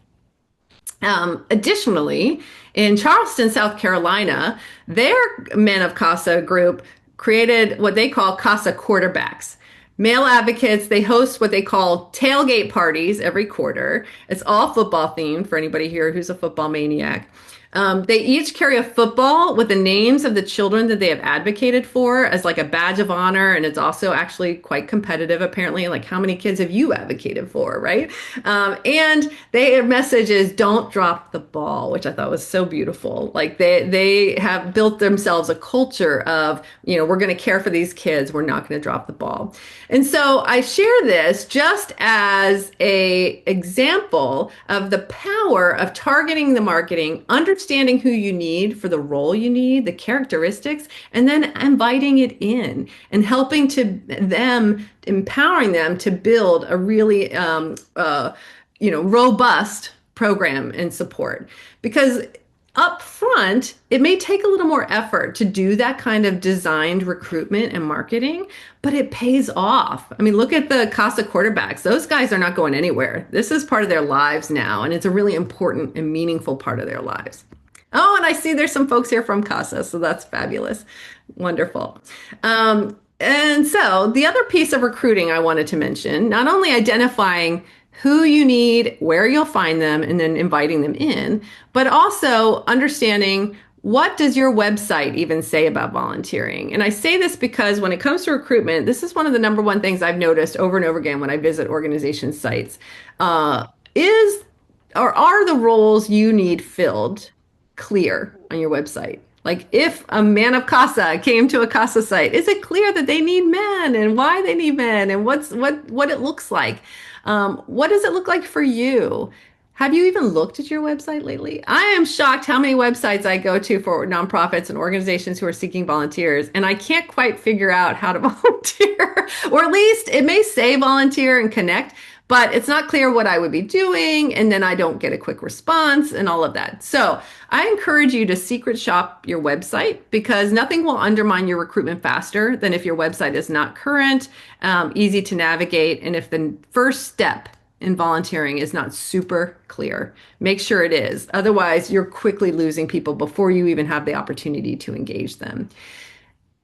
Additionally, in Charleston, South Carolina, their Men of Casa group created what they call CASA quarterbacks. Male advocates, they host what they call tailgate parties every quarter. It's all football themed for anybody here who's a football maniac. They each carry a football with the names of the children that they have advocated for as like a badge of honor. And it's also actually quite competitive, apparently. Like, how many kids have you advocated for, right? And their message is don't drop the ball, which I thought was so beautiful. Like they have built themselves a culture of, we're going to care for these kids. We're not going to drop the ball. And so I share this just as a example of the power of targeting the marketing, understanding who you need for the role you need, the characteristics, and then inviting it in and helping to them, empowering them to build a really, robust program and support. Because up front, it may take a little more effort to do that kind of designed recruitment and marketing, but it pays off. I mean, look at the CASA quarterbacks. Those guys are not going anywhere. This is part of their lives now, and it's a really important and meaningful part of their lives. Oh, and I see there's some folks here from CASA, so that's fabulous. Wonderful. And so the other piece of recruiting I wanted to mention, not only identifying who you need, where you'll find them, and then inviting them in, but also understanding what does your website even say about volunteering. And I say this because when it comes to recruitment, this is one of the number one things I've noticed over and over again when I visit organization sites, are the roles you need filled clear on your website? Like, if a Man of Casa came to a Casa site, is it clear that they need men and why they need men and what it looks like? What does it look like for you? Have you even looked at your website lately? I am shocked how many websites I go to for nonprofits and organizations who are seeking volunteers, and I can't quite figure out how to volunteer, or at least it may say volunteer and connect, but it's not clear what I would be doing, and then I don't get a quick response and all of that. So I encourage you to secret shop your website, because nothing will undermine your recruitment faster than if your website is not current, easy to navigate, and if the first step in volunteering is not super clear. Make sure it is. Otherwise, you're quickly losing people before you even have the opportunity to engage them.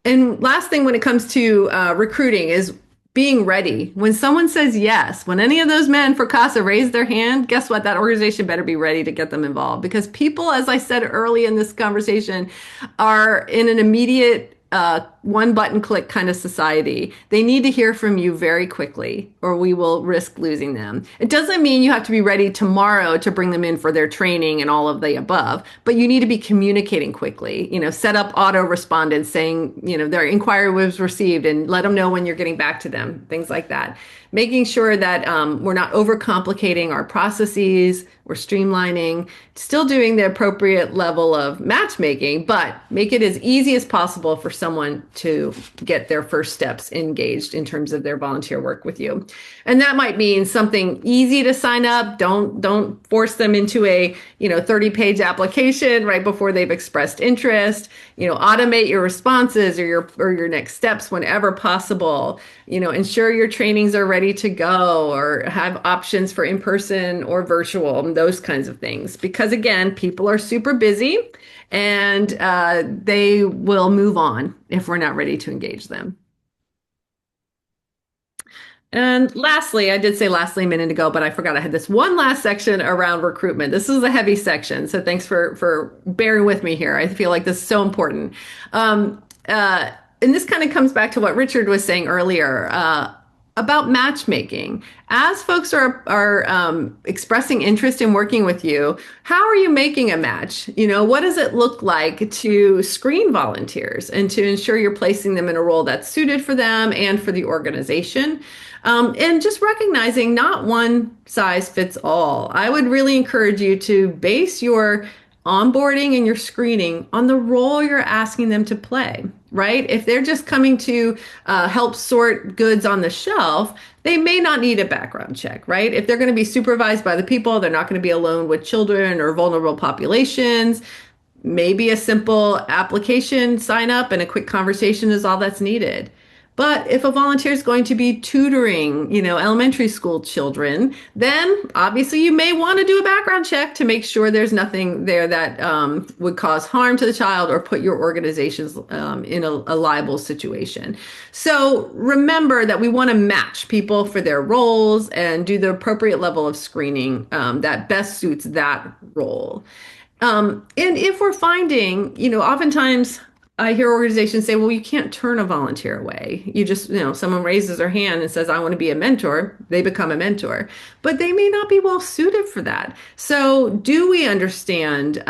And last thing when it comes to recruiting is being ready. When someone says yes, when any of those men for CASA raise their hand, guess what? That organization better be ready to get them involved, because people, as I said early in this conversation, are in an immediate one button click kind of society. They need to hear from you very quickly, or we will risk losing them. It doesn't mean you have to be ready tomorrow to bring them in for their training and all of the above, but you need to be communicating quickly. Set up auto respondents saying, their inquiry was received, and let them know when you're getting back to them, things like that. Making sure that we're not overcomplicating our processes, we're streamlining, still doing the appropriate level of matchmaking, but make it as easy as possible for someone to get their first steps engaged in terms of their volunteer work with you. And that might mean something easy to sign up. Don't force them into a, 30-page application right before they've expressed interest. Automate your responses or your next steps whenever possible. Ensure your trainings are ready to go or have options for in-person or virtual, and those kinds of things. Because again, people are super busy and they will move on if we're not ready to engage them. And lastly, I did say lastly a minute ago, but I forgot I had this one last section around recruitment. This is a heavy section, so thanks for bearing with me here. I feel like this is so important. And this kind of comes back to what Richard was saying earlier about matchmaking. As folks are expressing interest in working with you, how are you making a match? What does it look like to screen volunteers and to ensure you're placing them in a role that's suited for them and for the organization? And just recognizing not one size fits all. I would really encourage you to base your onboarding and your screening on the role you're asking them to play, right? If they're just coming to help sort goods on the shelf, they may not need a background check, right? If they're going to be supervised by the people, they're not going to be alone with children or vulnerable populations. Maybe a simple application sign up and a quick conversation is all that's needed. But if a volunteer is going to be tutoring, elementary school children, then obviously you may want to do a background check to make sure there's nothing there that would cause harm to the child or put your organizations in a liable situation. So remember that we want to match people for their roles and do the appropriate level of screening that best suits that role. And if we're finding, oftentimes I hear organizations say, well, you can't turn a volunteer away. You just, someone raises their hand and says, I want to be a mentor. They become a mentor, but they may not be well suited for that. So do we understand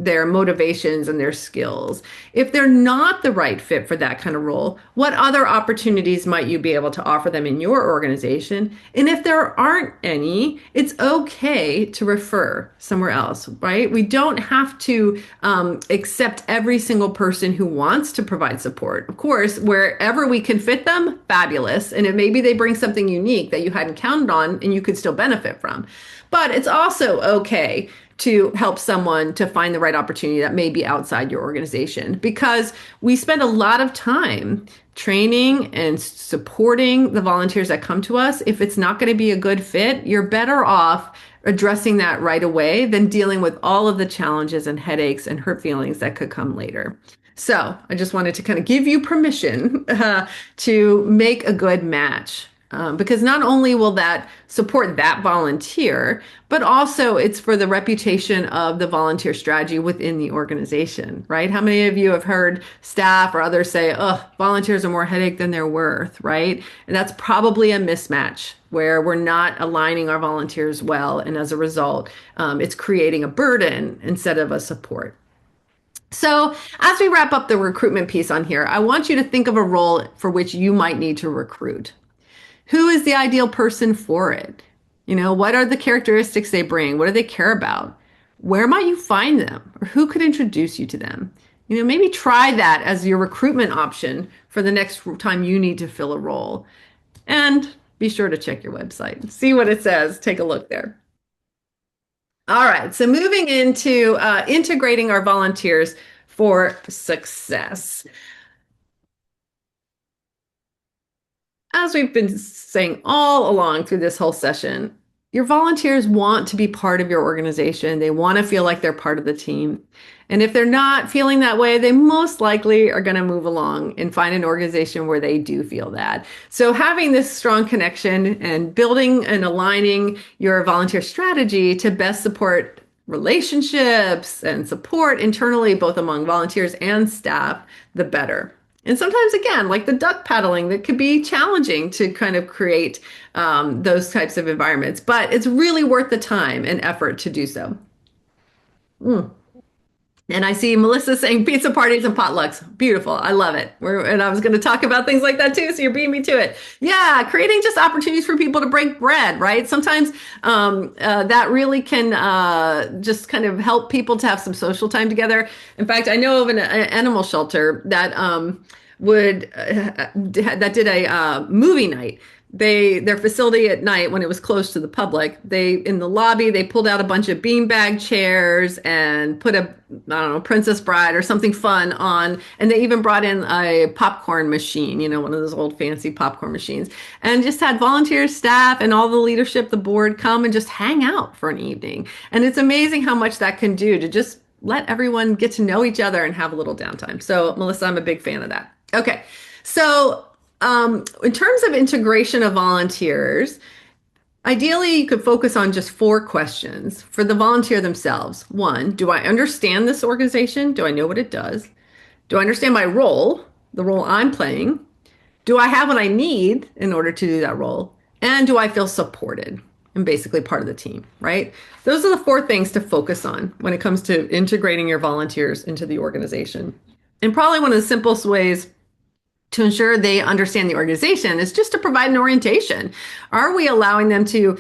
their motivations and their skills? If they're not the right fit for that kind of role, what other opportunities might you be able to offer them in your organization? And if there aren't any, it's okay to refer somewhere else, right? We don't have to accept every single person who wants to provide support. Of course, wherever we can fit them, fabulous. And maybe they bring something unique that you hadn't counted on and you could still benefit from. But it's also okay to help someone to find the right opportunity that may be outside your organization, because we spend a lot of time training and supporting the volunteers that come to us. If it's not going to be a good fit, you're better off addressing that right away than dealing with all of the challenges and headaches and hurt feelings that could come later. So I just wanted to kind of give you permission to make a good match. Because not only will that support that volunteer, but also it's for the reputation of the volunteer strategy within the organization, right? How many of you have heard staff or others say, oh, volunteers are more headache than they're worth, right? And that's probably a mismatch where we're not aligning our volunteers well. And as a result, it's creating a burden instead of a support. So as we wrap up the recruitment piece on here, I want you to think of a role for which you might need to recruit. Who is the ideal person for it? What are the characteristics they bring? What do they care about? Where might you find them? Or who could introduce you to them? Maybe try that as your recruitment option for the next time you need to fill a role. And be sure to check your website. See what it says. Take a look there. All right, so moving into integrating our volunteers for success. As we've been saying all along through this whole session, your volunteers want to be part of your organization. They want to feel like they're part of the team. And if they're not feeling that way, they most likely are going to move along and find an organization where they do feel that. So having this strong connection and building and aligning your volunteer strategy to best support relationships and support internally, both among volunteers and staff, the better. And sometimes, again, like the duck paddling, that could be challenging to kind of create those types of environments, but it's really worth the time and effort to do so. And I see Melissa saying pizza parties and potlucks. Beautiful. I love it. And I was going to talk about things like that too. So you're beating me to it. Yeah. Creating just opportunities for people to break bread, right? Sometimes that really can just kind of help people to have some social time together. In fact, I know of an animal shelter that would that did a movie night. Their facility at night when it was closed to the public, they in the lobby they pulled out a bunch of beanbag chairs and put a I don't know Princess Bride or something fun on, and they even brought in a popcorn machine, one of those old fancy popcorn machines, and just had volunteers, staff, and all the leadership, the board come and just hang out for an evening. And it's amazing how much that can do to just let everyone get to know each other and have a little downtime. So, Melissa, I'm a big fan of that. Okay, so in terms of integration of volunteers, ideally you could focus on just 4 questions for the volunteer themselves. 1, do I understand this organization? Do I know what it does? Do I understand my role, the role I'm playing? Do I have what I need in order to do that role? And do I feel supported and basically part of the team, right? Those are the 4 things to focus on when it comes to integrating your volunteers into the organization. And probably one of the simplest ways to ensure they understand the organization is just to provide an orientation. Are we allowing them to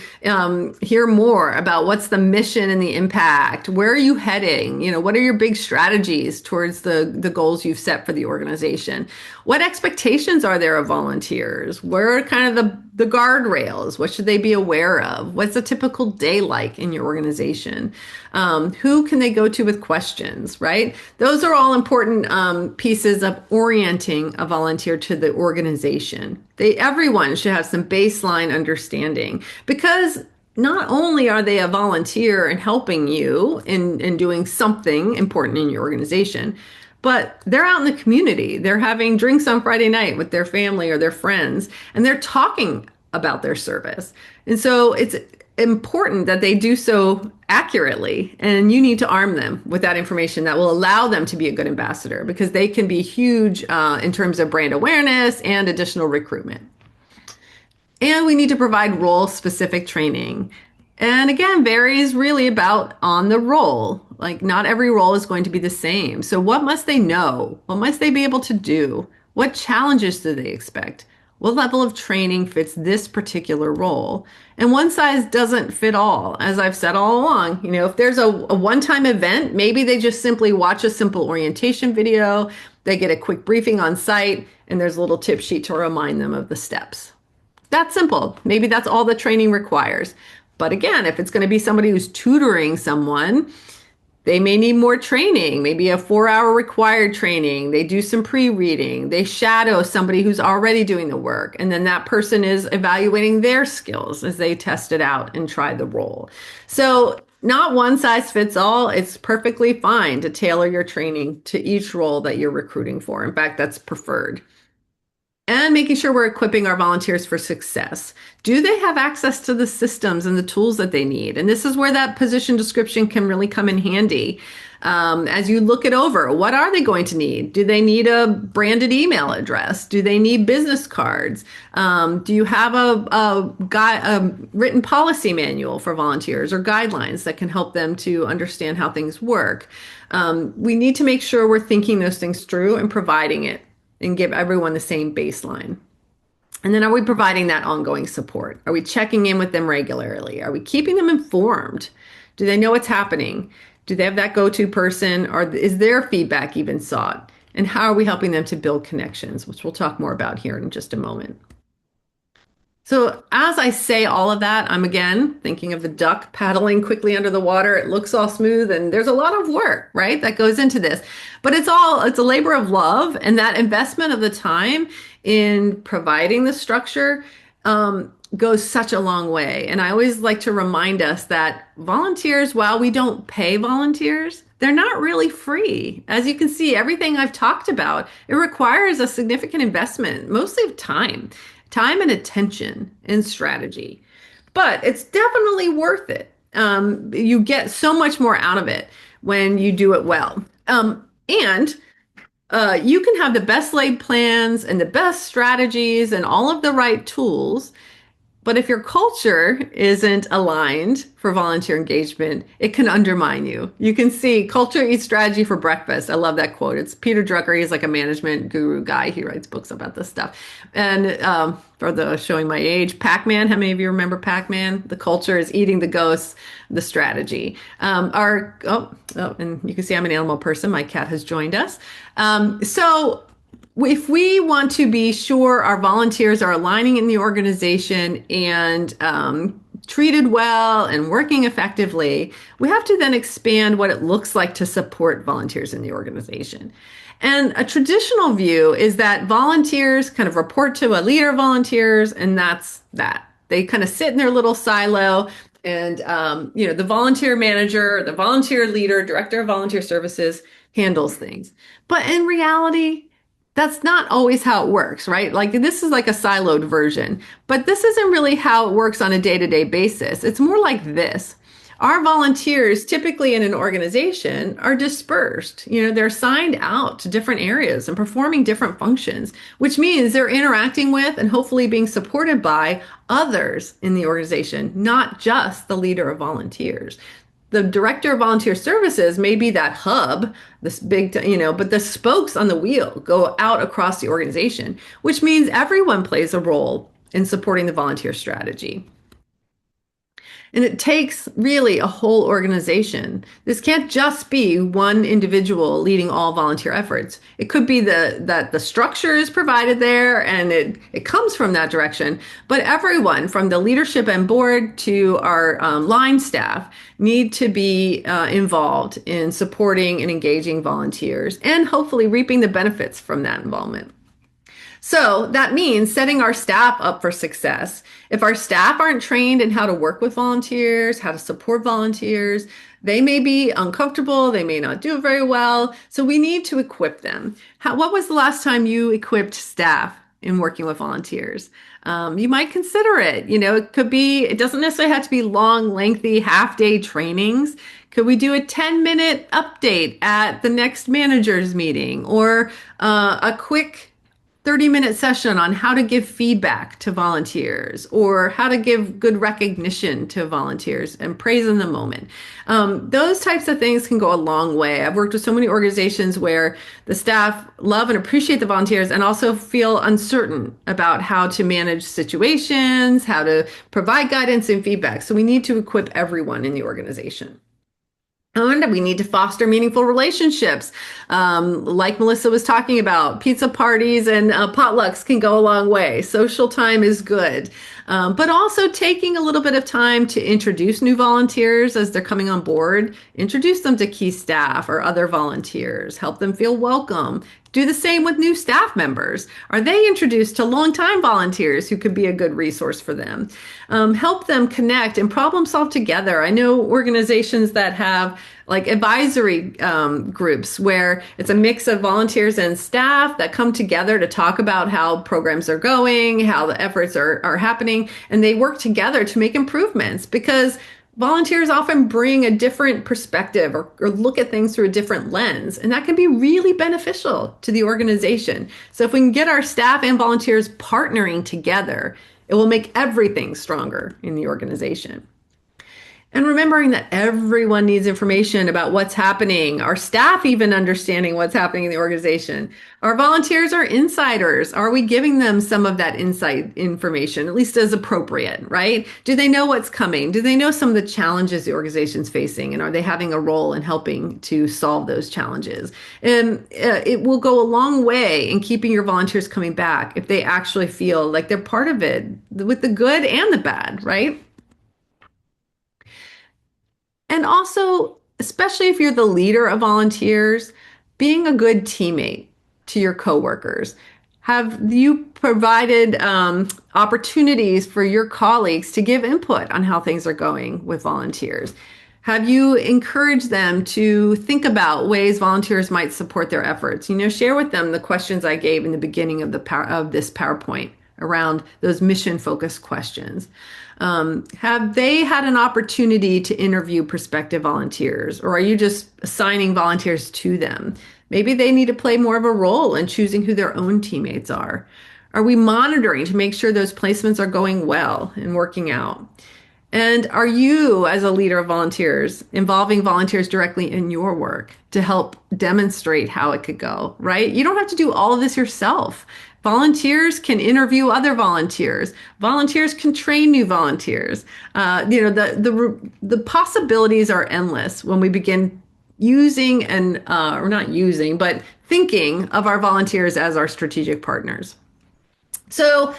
hear more about what's the mission and the impact? Where are you heading? What are your big strategies towards the goals you've set for the organization? What expectations are there of volunteers? Where are kind of the guardrails? What should they be aware of? What's a typical day like in your organization? Who can they go to with questions, right? Those are all important pieces of orienting a volunteer to the organization. Everyone should have some baseline understanding, because not only are they a volunteer and helping you in doing something important in your organization, but they're out in the community. They're having drinks on Friday night with their family or their friends, and they're talking about their service. And so it's important that they do so accurately, and you need to arm them with that information that will allow them to be a good ambassador, because they can be huge in terms of brand awareness and additional recruitment. And we need to provide role-specific training. And again, varies really about on the role. Like, not every role is going to be the same. So what must they know? What must they be able to do? What challenges do they expect? What level of training fits this particular role? And one size doesn't fit all. As I've said all along, if there's a one-time event, maybe they just simply watch a simple orientation video, they get a quick briefing on site, and there's a little tip sheet to remind them of the steps. That's simple. Maybe that's all the training requires. But again, if it's going to be somebody who's tutoring someone, they may need more training, maybe a 4-hour required training. They do some pre-reading. They shadow somebody who's already doing the work. And then that person is evaluating their skills as they test it out and try the role. So not one size fits all. It's perfectly fine to tailor your training to each role that you're recruiting for. In fact, that's preferred. And making sure we're equipping our volunteers for success. Do they have access to the systems and the tools that they need? And this is where that position description can really come in handy. As you look it over, what are they going to need? Do they need a branded email address? Do they need business cards? Do you have a written policy manual for volunteers or guidelines that can help them to understand how things work? We need to make sure we're thinking those things through and providing it, and give everyone the same baseline. And then, are we providing that ongoing support? Are we checking in with them regularly? Are we keeping them informed? Do they know what's happening? Do they have that go-to person, or is their feedback even sought? And how are we helping them to build connections, which we'll talk more about here in just a moment. So as I say all of that, I'm again thinking of the duck paddling quickly under the water. It looks all smooth, and there's a lot of work, right, that goes into this. But it's a labor of love, and that investment of the time in providing the structure goes such a long way. And I always like to remind us that volunteers, while we don't pay volunteers, they're not really free. As you can see, everything I've talked about, it requires a significant investment, mostly of time and attention and strategy. But it's definitely worth it. You get so much more out of it when you do it well. And you can have the best laid plans and the best strategies and all of the right tools, but if your culture isn't aligned for volunteer engagement, it can undermine you. You can see culture eats strategy for breakfast. I love that quote. It's Peter Drucker. He's like a management guru guy. He writes books about this stuff. And for the showing my age, Pac-Man. How many of you remember Pac-Man? The culture is eating the ghosts, the strategy. And you can see I'm an animal person. My cat has joined us. So if we want to be sure our volunteers are aligning in the organization and treated well and working effectively, we have to then expand what it looks like to support volunteers in the organization. And a traditional view is that volunteers kind of report to a leader of volunteers, and that's that. They kind of sit in their little silo, and the volunteer manager, the volunteer leader, director of volunteer services handles things. But in reality, that's not always how it works, right? Like this is like a siloed version, but this isn't really how it works on a day-to-day basis. It's more like this. Our volunteers, typically in an organization, are dispersed. They're assigned out to different areas and performing different functions, which means they're interacting with and hopefully being supported by others in the organization, not just the leader of volunteers. The director of volunteer services may be that hub, this big, but the spokes on the wheel go out across the organization, which means everyone plays a role in supporting the volunteer strategy. And it takes really a whole organization. This can't just be one individual leading all volunteer efforts. It could be that the structure is provided there and it comes from that direction. But everyone from the leadership and board to our line staff need to be involved in supporting and engaging volunteers and hopefully reaping the benefits from that involvement. So that means setting our staff up for success. If our staff aren't trained in how to work with volunteers, how to support volunteers, they may be uncomfortable, they may not do it very well. So we need to equip them. What was the last time you equipped staff in working with volunteers? You might consider it. It doesn't necessarily have to be long, lengthy, half-day trainings. Could we do a 10-minute update at the next managers meeting, or a quick 30-minute session on how to give feedback to volunteers, or how to give good recognition to volunteers and praise in the moment. Those types of things can go a long way. I've worked with so many organizations where the staff love and appreciate the volunteers and also feel uncertain about how to manage situations, how to provide guidance and feedback. So we need to equip everyone in the organization. And we need to foster meaningful relationships. Like Melissa was talking about, pizza parties and potlucks can go a long way. Social time is good. But also taking a little bit of time to introduce new volunteers as they're coming on board, introduce them to key staff or other volunteers, help them feel welcome. Do the same with new staff members. Are they introduced to longtime volunteers who could be a good resource for them? Help them connect and problem solve together. I know organizations that have like advisory groups where it's a mix of volunteers and staff that come together to talk about how programs are going, how the efforts are happening, and they work together to make improvements, because volunteers often bring a different perspective or look at things through a different lens, and that can be really beneficial to the organization. So if we can get our staff and volunteers partnering together, it will make everything stronger in the organization. And remembering that everyone needs information about what's happening, our staff even understanding what's happening in the organization. Our volunteers are insiders. Are we giving them some of that insight information, at least as appropriate, right? Do they know what's coming? Do they know some of the challenges the organization's facing? And are they having a role in helping to solve those challenges? And it will go a long way in keeping your volunteers coming back if they actually feel like they're part of it, with the good and the bad, right? And also, especially if you're the leader of volunteers, being a good teammate to your coworkers. Have you provided opportunities for your colleagues to give input on how things are going with volunteers? Have you encouraged them to think about ways volunteers might support their efforts? Share with them the questions I gave in the beginning of this PowerPoint around those mission-focused questions. Have they had an opportunity to interview prospective volunteers, or are you just assigning volunteers to them? Maybe they need to play more of a role in choosing who their own teammates are. Are we monitoring to make sure those placements are going well and working out? And are you, as a leader of volunteers, involving volunteers directly in your work to help demonstrate how it could go, right? You don't have to do all of this yourself. Volunteers can interview other volunteers. Volunteers can train new volunteers. The possibilities are endless when we begin using and or not using, but thinking of our volunteers as our strategic partners. So,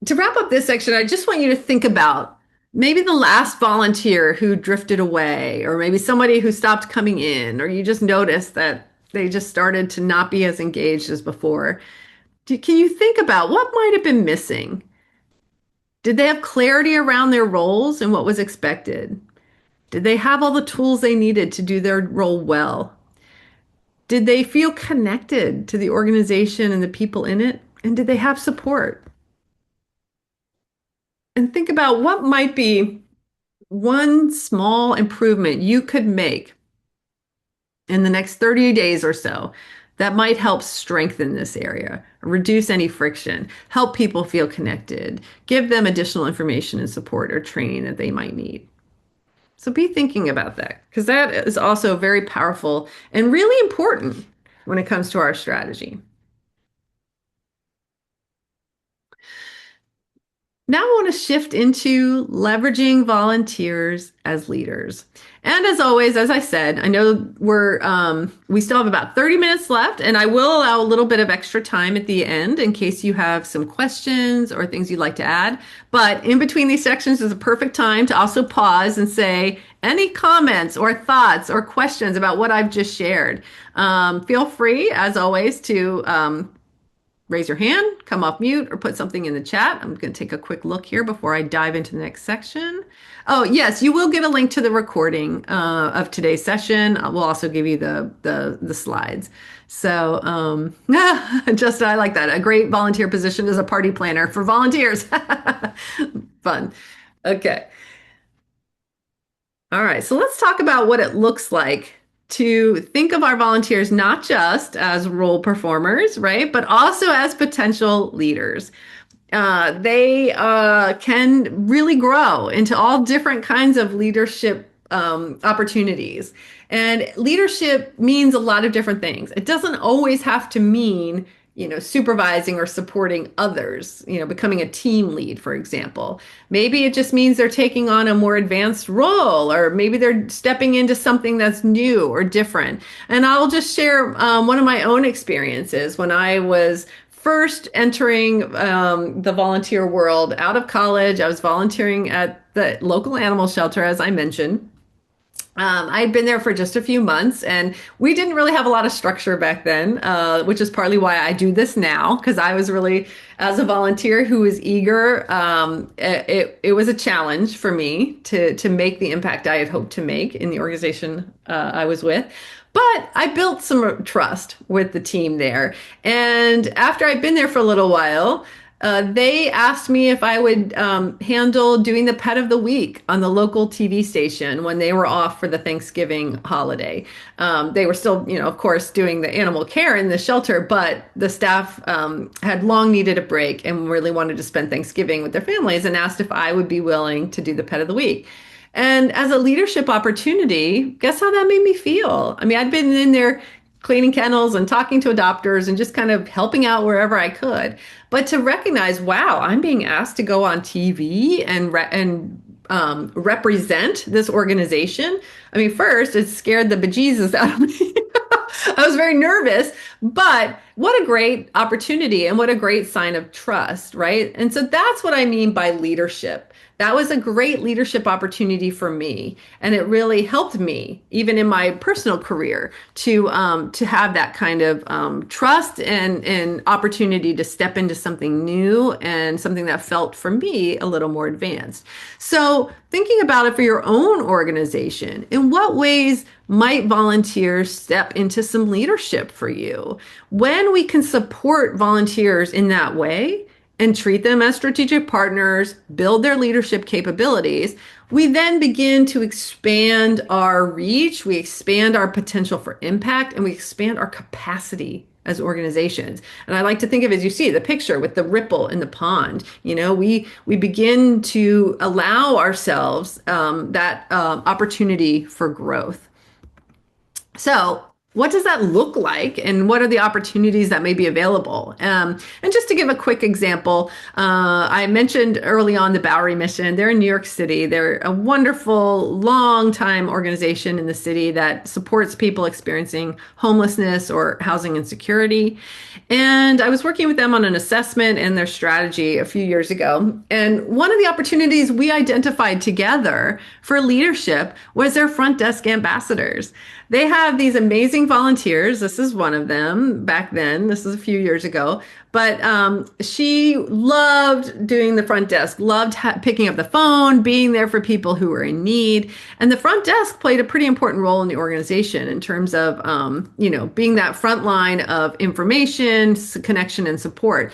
to wrap up this section, I just want you to think about maybe the last volunteer who drifted away, or maybe somebody who stopped coming in, or you just noticed that they just started to not be as engaged as before. Can you think about what might have been missing? Did they have clarity around their roles and what was expected? Did they have all the tools they needed to do their role well? Did they feel connected to the organization and the people in it? And did they have support? And think about what might be one small improvement you could make in the next 30 days or so that might help strengthen this area, reduce any friction, help people feel connected, give them additional information and support or training that they might need. So be thinking about that, because that is also very powerful and really important when it comes to our strategy. Now I want to shift into leveraging volunteers as leaders. And as always, as I said, I know we still have about 30 minutes left, and I will allow a little bit of extra time at the end in case you have some questions or things you'd like to add. But in between these sections is a perfect time to also pause and say any comments or thoughts or questions about what I've just shared. Feel free, as always, to raise your hand, come off mute, or put something in the chat. I'm going to take a quick look here before I dive into the next section. Oh, yes, you will get a link to the recording of today's session. We'll also give you the slides. So just I like that. A great volunteer position as a party planner for volunteers. Fun. Okay. All right, so let's talk about what it looks like to think of our volunteers not just as role performers, right, but also as potential leaders. They can really grow into all different kinds of leadership opportunities. And leadership means a lot of different things. It doesn't always have to mean, supervising or supporting others, becoming a team lead, for example. Maybe it just means they're taking on a more advanced role, or maybe they're stepping into something that's new or different. And I'll just share one of my own experiences when I was first entering the volunteer world out of college. I was volunteering at the local animal shelter, as I mentioned. I'd been there for just a few months, and we didn't really have a lot of structure back then, which is partly why I do this now, because I was really, as a volunteer who was eager, it was a challenge for me to make the impact I had hoped to make in the organization I was with. But I built some trust with the team there. And after I'd been there for a little while, they asked me if I would handle doing the pet of the week on the local TV station when they were off for the Thanksgiving holiday. They were still, of course, doing the animal care in the shelter, but the staff had long needed a break and really wanted to spend Thanksgiving with their families, and asked if I would be willing to do the pet of the week. And as a leadership opportunity, guess how that made me feel? I mean, I'd been in there cleaning kennels and talking to adopters and just kind of helping out wherever I could. But to recognize, wow, I'm being asked to go on TV and represent this organization. I mean, first, it scared the bejesus out of me. I was very nervous, but what a great opportunity and what a great sign of trust, right? And so that's what I mean by leadership. That was a great leadership opportunity for me, and it really helped me, even in my personal career, to have that kind of trust and opportunity to step into something new and something that felt, for me, a little more advanced. So thinking about it for your own organization, in what ways might volunteers step into some leadership for you? When we can support volunteers in that way and treat them as strategic partners, build their leadership capabilities, we then begin to expand our reach, we expand our potential for impact, and we expand our capacity as organizations. And I like to think of, as you see the picture with the ripple in the pond, we begin to allow ourselves that opportunity for growth. So what does that look like, and what are the opportunities that may be available? And just to give a quick example, I mentioned early on the Bowery Mission. They're in New York City. They're a wonderful, long-time organization in the city that supports people experiencing homelessness or housing insecurity. And I was working with them on an assessment and their strategy a few years ago. And one of the opportunities we identified together for leadership was their front desk ambassadors. They have these amazing volunteers. This is one of them back then. This is a few years ago. But she loved doing the front desk, loved picking up the phone, being there for people who were in need. And the front desk played a pretty important role in the organization in terms of, being that front line of information, connection, and support.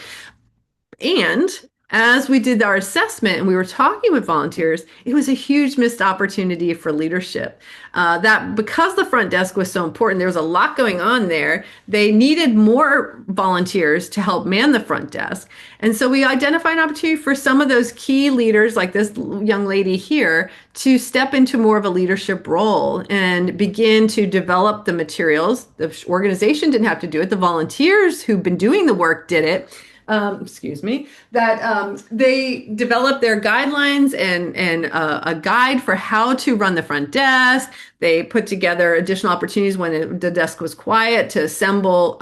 And as we did our assessment and we were talking with volunteers, it was a huge missed opportunity for leadership. That because the front desk was so important, there was a lot going on there. They needed more volunteers to help man the front desk. And so we identified an opportunity for some of those key leaders, like this young lady here, to step into more of a leadership role and begin to develop the materials. The organization didn't have to do it. The volunteers who've been doing the work did it. They developed their guidelines and a guide for how to run the front desk. They put together additional opportunities when the desk was quiet to assemble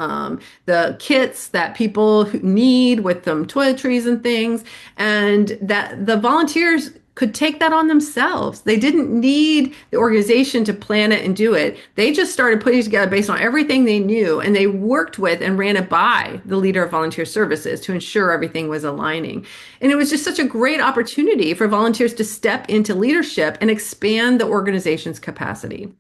the kits that people need with them toiletries and things, and that the volunteers could take that on themselves. They didn't need the organization to plan it and do it. They just started putting it together based on everything they knew, and they worked with and ran it by the leader of volunteer services to ensure everything was aligning. And it was just such a great opportunity for volunteers to step into leadership and expand the organization's capacity.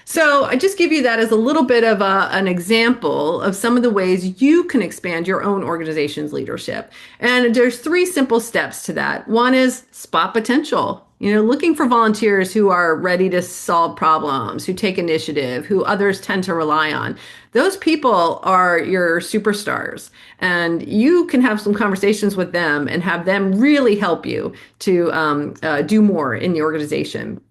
So I just give you that as a little bit of an example of some of the ways you can expand your own organization's leadership. And there's 3 simple steps to that. One is spot potential. Looking for volunteers who are ready to solve problems, who take initiative, who others tend to rely on. Those people are your superstars, and you can have some conversations with them and have them really help you to do more in the organization.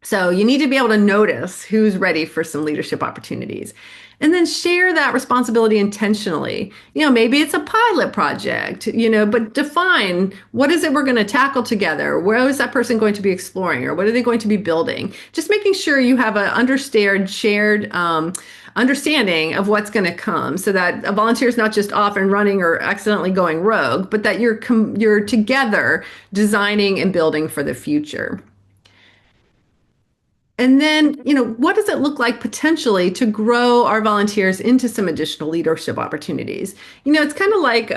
So you need to be able to notice who's ready for some leadership opportunities, and then share that responsibility intentionally. Maybe it's a pilot project, but define what is it we're going to tackle together? Where is that person going to be exploring, or what are they going to be building? Just making sure you have an shared understanding of what's going to come, so that a volunteer is not just off and running or accidentally going rogue, but that you're together designing and building for the future. And then, what does it look like potentially to grow our volunteers into some additional leadership opportunities? It's kind of like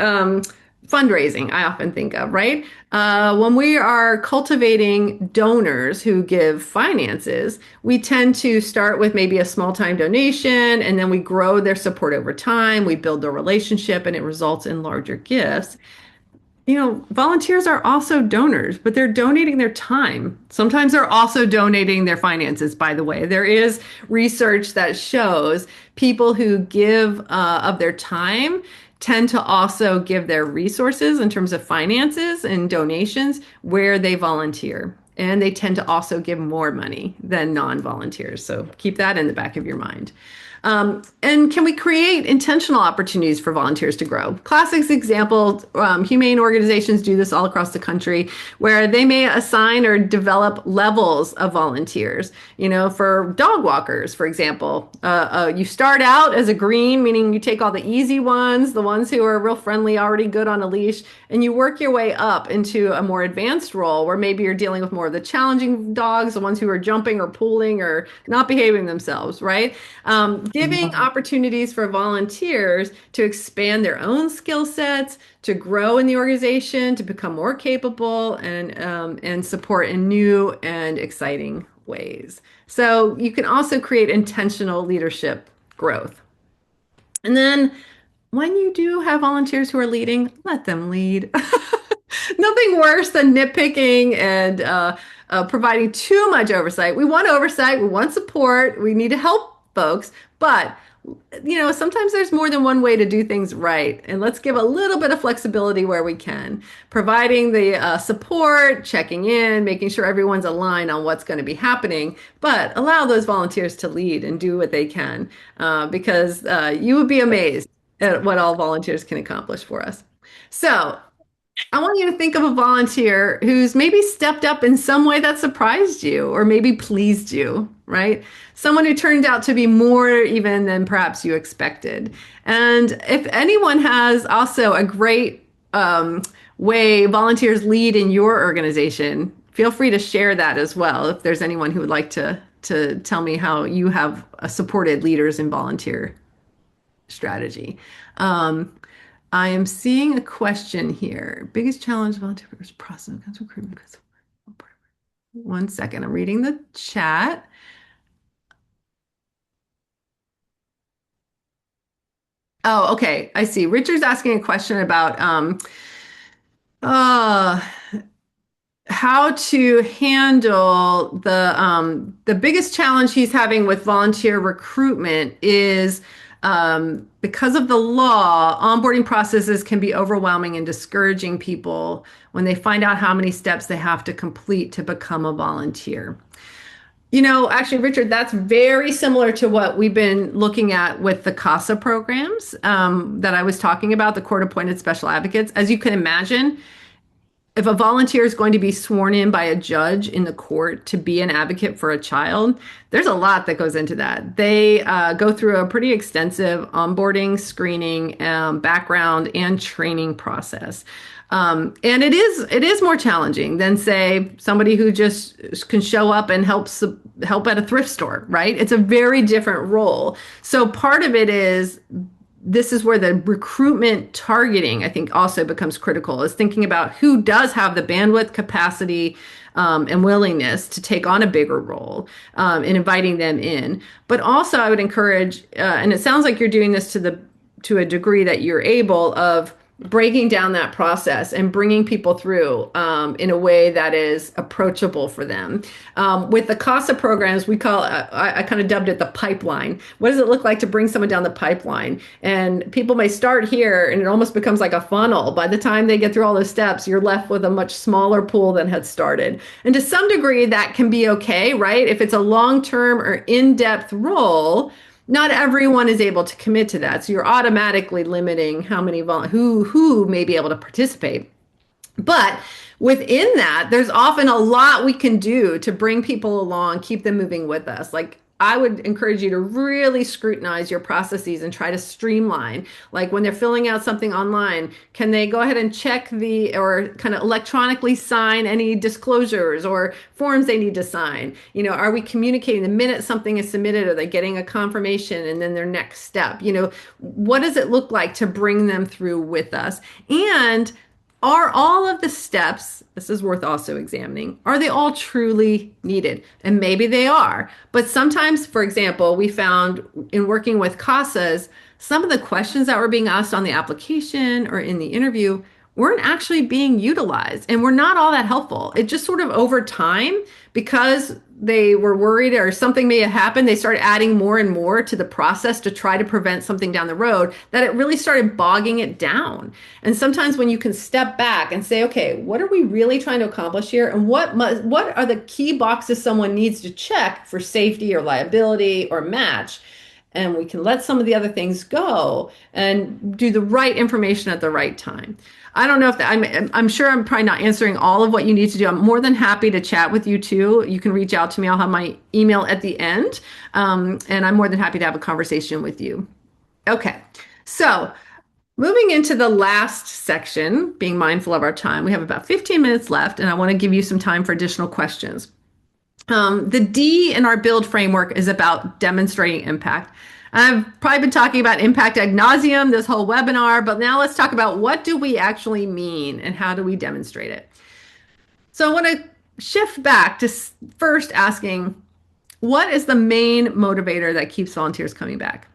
fundraising, I often think of, right? When we are cultivating donors who give finances, we tend to start with maybe a small time donation, and then we grow their support over time. We build their relationship, and it results in larger gifts. Volunteers are also donors, but they're donating their time. Sometimes they're also donating their finances, by the way. There is research that shows people who give of their time tend to also give their resources in terms of finances and donations where they volunteer. And they tend to also give more money than non-volunteers. So keep that in the back of your mind. And can we create intentional opportunities for volunteers to grow? Classic example, humane organizations do this all across the country, where they may assign or develop levels of volunteers. For dog walkers, for example, you start out as a green, meaning you take all the easy ones, the ones who are real friendly, already good on a leash, and you work your way up into a more advanced role where maybe you're dealing with more of the challenging dogs, the ones who are jumping or pulling or not behaving themselves, right? Giving opportunities for volunteers to expand their own skill sets, to grow in the organization, to become more capable, and support in new and exciting ways. So you can also create intentional leadership growth. And then when you do have volunteers who are leading, let them lead. Nothing worse than nitpicking and providing too much oversight. We want oversight, we want support, we need to help folks, but sometimes there's more than one way to do things right. And let's give a little bit of flexibility where we can, providing the support, checking in, making sure everyone's aligned on what's going to be happening, but allow those volunteers to lead and do what they can, because you would be amazed at what all volunteers can accomplish for us. So, I want you to think of a volunteer who's maybe stepped up in some way that surprised you or maybe pleased you, right? Someone who turned out to be more even than perhaps you expected. And if anyone has also a great way volunteers lead in your organization, feel free to share that as well. If there's anyone who would like to tell me how you have supported leaders in volunteer strategy. I am seeing a question here. Biggest challenge volunteer process recruitment. One second, I'm reading the chat. Oh, okay. I see. Richard's asking a question about uh, how to handle the biggest challenge he's having with volunteer recruitment is because of the law, onboarding processes can be overwhelming and discouraging people when they find out how many steps they have to complete to become a volunteer. Actually, Richard, that's very similar to what we've been looking at with the CASA programs that I was talking about, the court-appointed special advocates. As you can imagine, if a volunteer is going to be sworn in by a judge in the court to be an advocate for a child, there's a lot that goes into that. They go through a pretty extensive onboarding, screening, background, and training process. And it is more challenging than, say, somebody who just can show up and help at a thrift store, right? It's a very different role. So part of it is this is where the recruitment targeting, I think, also becomes critical, is thinking about who does have the bandwidth, capacity, and willingness to take on a bigger role, and inviting them in. But also, I would encourage, and it sounds like you're doing this to a degree that you're able, of breaking down that process and bringing people through in a way that is approachable for them. With the CASA programs, we call I kind of dubbed it the pipeline. What does it look like to bring someone down the pipeline? And people may start here and it almost becomes like a funnel. By the time they get through all those steps, you're left with a much smaller pool than had started. And to some degree, that can be okay, right? If it's a long-term or in-depth role, not everyone is able to commit to that. So you're automatically limiting how many who may be able to participate. But within that, there's often a lot we can do to bring people along, keep them moving with us. Like, I would encourage you to really scrutinize your processes and try to streamline. Like when they're filling out something online, can they go ahead and check or kind of electronically sign any disclosures or forms they need to sign? Are we communicating the minute something is submitted? Are they getting a confirmation and then their next step? What does it look like to bring them through with us? And are all of the steps, this is worth also examining, are they all truly needed? And maybe they are. But sometimes, for example, we found in working with CASAs, some of the questions that were being asked on the application or in the interview weren't actually being utilized and were not all that helpful. It just sort of over time, because they were worried or something may have happened, they started adding more and more to the process to try to prevent something down the road, that it really started bogging it down. And sometimes when you can step back and say, okay, what are we really trying to accomplish here? And what are the key boxes someone needs to check for safety or liability or match? And we can let some of the other things go and do the right information at the right time. I don't know if I'm sure I'm probably not answering all of what you need to do. I'm more than happy to chat with you too. You can reach out to me. I'll have my email at the end. And I'm more than happy to have a conversation with you. Okay. So moving into the last section, being mindful of our time, we have about 15 minutes left, and I want to give you some time for additional questions. The D in our build framework is about demonstrating impact. I've probably been talking about impact ad nauseum this whole webinar, but now let's talk about what do we actually mean and how do we demonstrate it. So I want to shift back to first asking, What is the main motivator that keeps volunteers coming back?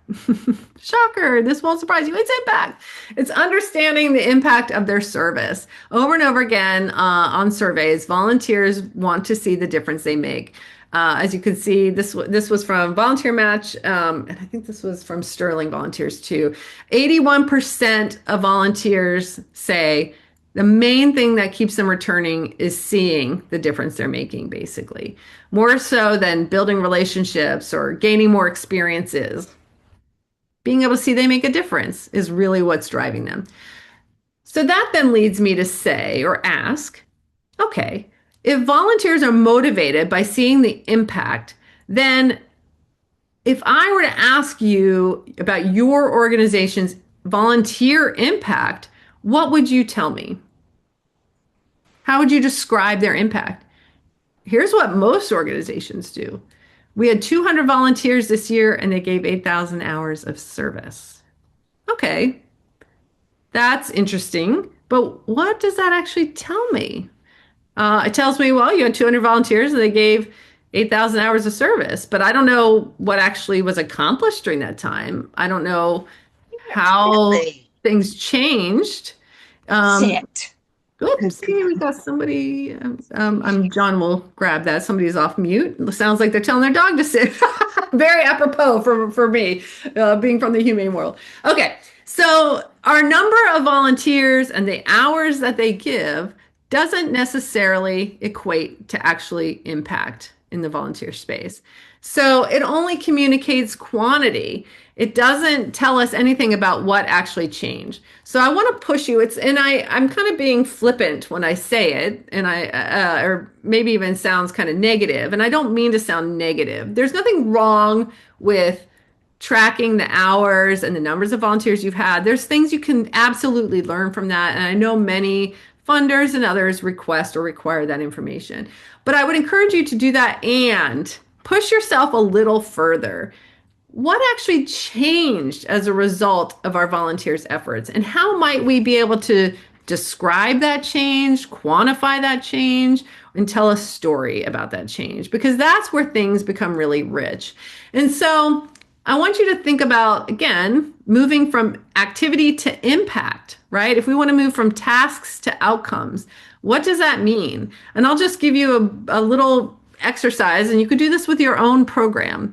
Shocker, this won't surprise you. It's impact. It's understanding the impact of their service. Over and over again on surveys, volunteers want to see the difference they make. As you can see, this was from Volunteer Match, and I think this was from Sterling Volunteers too. 81% of volunteers say the main thing that keeps them returning is seeing the difference they're making, basically, more so than building relationships or gaining more experiences. Being able to see they make a difference is really what's driving them. So that then leads me to say or ask, okay, if volunteers are motivated by seeing the impact, then if I were to ask you about your organization's volunteer impact, what would you tell me? How would you describe their impact? Here's what most organizations do. We had 200 volunteers this year and they gave 8,000 hours of service. Okay, that's interesting, but what does that actually tell me? It tells me, well, you had 200 volunteers and they gave 8,000 hours of service, but I don't know what actually was accomplished during that time. I don't know how things changed. Sit. Oops, see, we got somebody. I'm John will grab that. Somebody's off mute. It sounds like they're telling their dog to sit. Very apropos for me, being from the humane world. Okay, so our number of volunteers and the hours that they give doesn't necessarily equate to actually impact in the volunteer space. So it only communicates quantity. It doesn't tell us anything about what actually changed. So I want to push you. I'm kind of being flippant when I say it, and or maybe even sounds kind of negative. And I don't mean to sound negative. There's nothing wrong with tracking the hours and the numbers of volunteers you've had. There's things you can absolutely learn from that. And I know many funders and others request or require that information. But I would encourage you to do that and push yourself a little further. What actually changed as a result of our volunteers' efforts? And how might we be able to describe that change, quantify that change, and tell a story about that change? Because that's where things become really rich. And so I want you to think about, again, moving from activity to impact, right? If we want to move from tasks to outcomes, what does that mean? And I'll just give you a little exercise, and you could do this with your own program.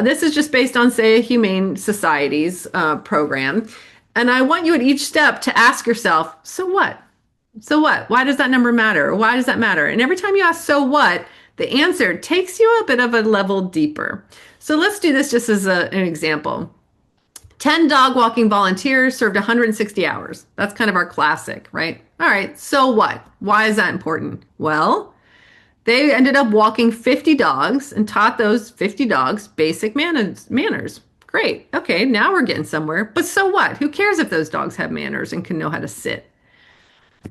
This is just based on, say, a Humane Society's program. And I want you at each step to ask yourself, so what? So what? Why does that number matter? Or why does that matter? And every time you ask, so what, the answer takes you a bit of a level deeper. So let's do this just as an example. 10 dog walking volunteers served 160 hours. That's kind of our classic, right? All right, so what? Why is that important? Well, they ended up walking 50 dogs and taught those 50 dogs basic manners. Great. Okay, now we're getting somewhere. But so what? Who cares if those dogs have manners and can know how to sit?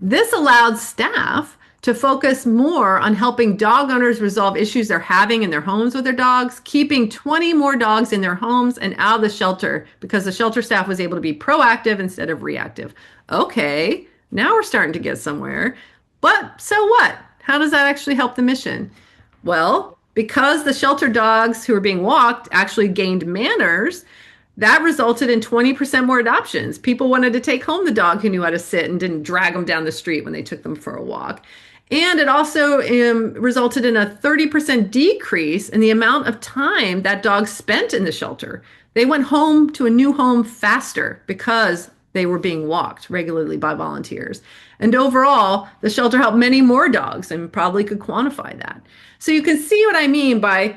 This allowed staff to focus more on helping dog owners resolve issues they're having in their homes with their dogs, keeping 20 more dogs in their homes and out of the shelter because the shelter staff was able to be proactive instead of reactive. Okay, now we're starting to get somewhere. But so what? How does that actually help the mission? Well, because the shelter dogs who are being walked actually gained manners, that resulted in 20% more adoptions. People wanted to take home the dog who knew how to sit and didn't drag them down the street when they took them for a walk. And it also resulted in a 30% decrease in the amount of time that dog spent in the shelter. They went home to a new home faster because they were being walked regularly by volunteers. And overall, the shelter helped many more dogs and probably could quantify that. So you can see what I mean by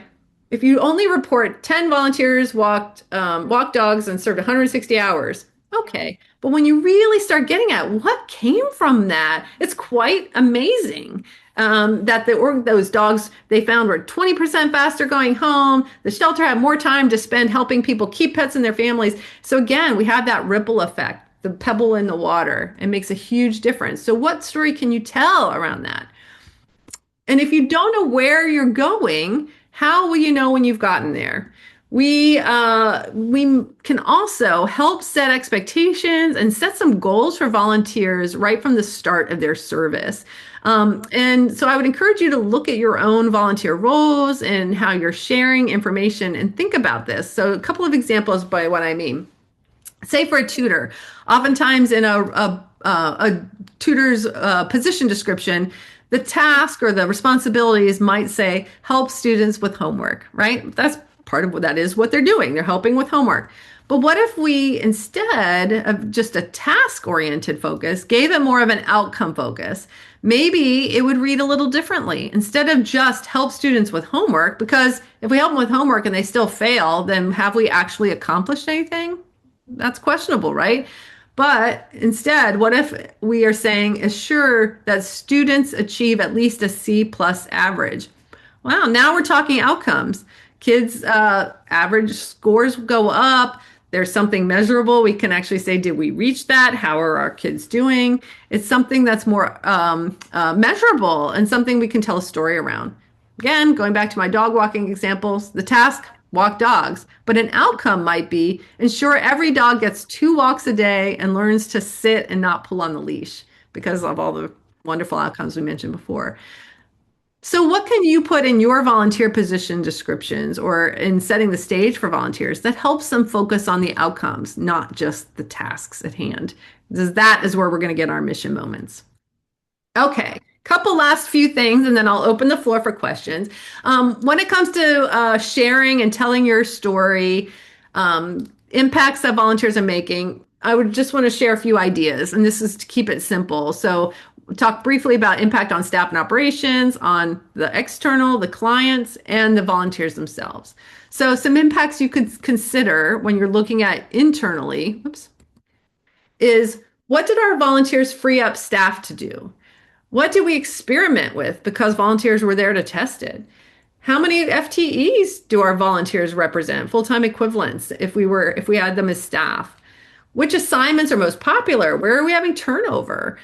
if you only report 10 volunteers walked dogs and served 160 hours, okay. But when you really start getting at what came from that, it's quite amazing that those dogs they found were 20% faster going home. The shelter had more time to spend helping people keep pets in their families. So again, we have that ripple effect, the pebble in the water. It makes a huge difference. So what story can you tell around that? And if you don't know where you're going, how will you know when you've gotten there? We can also help set expectations and set some goals for volunteers right from the start of their service. And so I would encourage you to look at your own volunteer roles and how you're sharing information and think about this. So a couple of examples by what I mean. Say for a tutor, oftentimes in a tutor's position description, the task or the responsibilities might say help students with homework, right? That's part of what that is what they're doing. They're helping with homework. But what if we, instead of just a task oriented focus, gave it more of an outcome focus? Maybe it would read a little differently. Instead of just help students with homework, because if we help them with homework and they still fail, then have we actually accomplished anything? That's questionable, right? But instead, what if we are saying assure that students achieve at least a C plus average? Wow, now we're talking outcomes. Kids' average scores go up. There's something measurable. We can actually say, did we reach that? How are our kids doing? It's something that's more measurable and something we can tell a story around. Again, going back to my dog walking examples, the task, walk dogs, but an outcome might be ensure every dog gets 2 walks a day and learns to sit and not pull on the leash because of all the wonderful outcomes we mentioned before. So, what can you put in your volunteer position descriptions or in setting the stage for volunteers that helps them focus on the outcomes, not just the tasks at hand? Because that is where we're going to get our mission moments. Okay, couple last few things, and then I'll open the floor for questions. When it comes to sharing and telling your story, impacts that volunteers are making, I would just want to share a few ideas, and this is to keep it simple. So, we'll talk briefly about impact on staff and operations, on the external, the clients, and the volunteers themselves. So, some impacts you could consider when you're looking at internally, is what did our volunteers free up staff to do? What do we experiment with because volunteers were there to test it? How many FTEs do our volunteers represent, full-time equivalents, if we had them as staff? Which assignments are most popular? Where are we having turnover?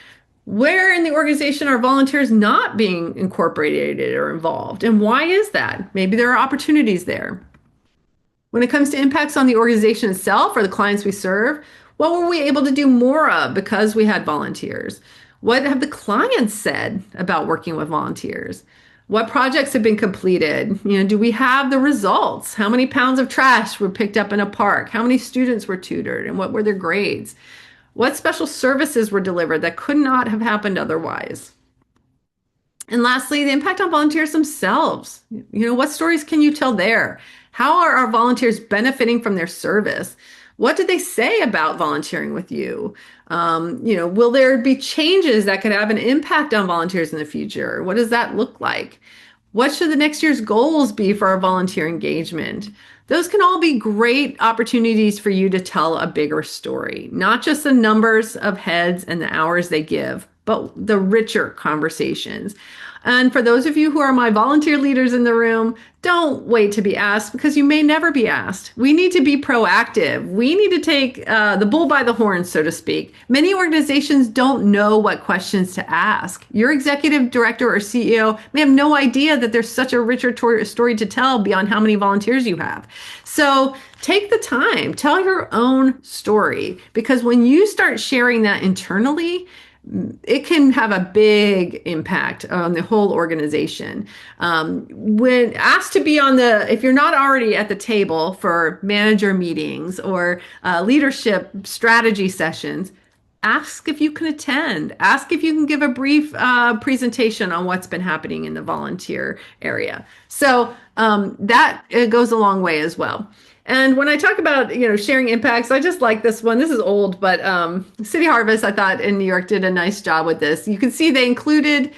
Where in the organization are volunteers not being incorporated or involved? And why is that? Maybe there are opportunities there. When it comes to impacts on the organization itself or the clients we serve, what were we able to do more of because we had volunteers? What have the clients said about working with volunteers? What projects have been completed? Do we have the results? How many pounds of trash were picked up in a park? How many students were tutored and what were their grades? What special services were delivered that could not have happened otherwise? And lastly, the impact on volunteers themselves. What stories can you tell there? How are our volunteers benefiting from their service? What did they say about volunteering with you? Will there be changes that could have an impact on volunteers in the future? What does that look like? What should the next year's goals be for our volunteer engagement? Those can all be great opportunities for you to tell a bigger story, not just the numbers of heads and the hours they give, but the richer conversations. And for those of you who are my volunteer leaders in the room, don't wait to be asked because you may never be asked. We need to be proactive. We need to take the bull by the horns, so to speak. Many organizations don't know what questions to ask. Your executive director or CEO may have no idea that there's such a richer story to tell beyond how many volunteers you have. So take the time, tell your own story, because when you start sharing that internally, it can have a big impact on the whole organization. When asked to be if you're not already at the table for manager meetings or leadership strategy sessions, ask if you can attend. Ask if you can give a brief presentation on what's been happening in the volunteer area. So that it goes a long way as well. And when I talk about, sharing impacts, I just like this one. This is old, but City Harvest, I thought in New York did a nice job with this. You can see they included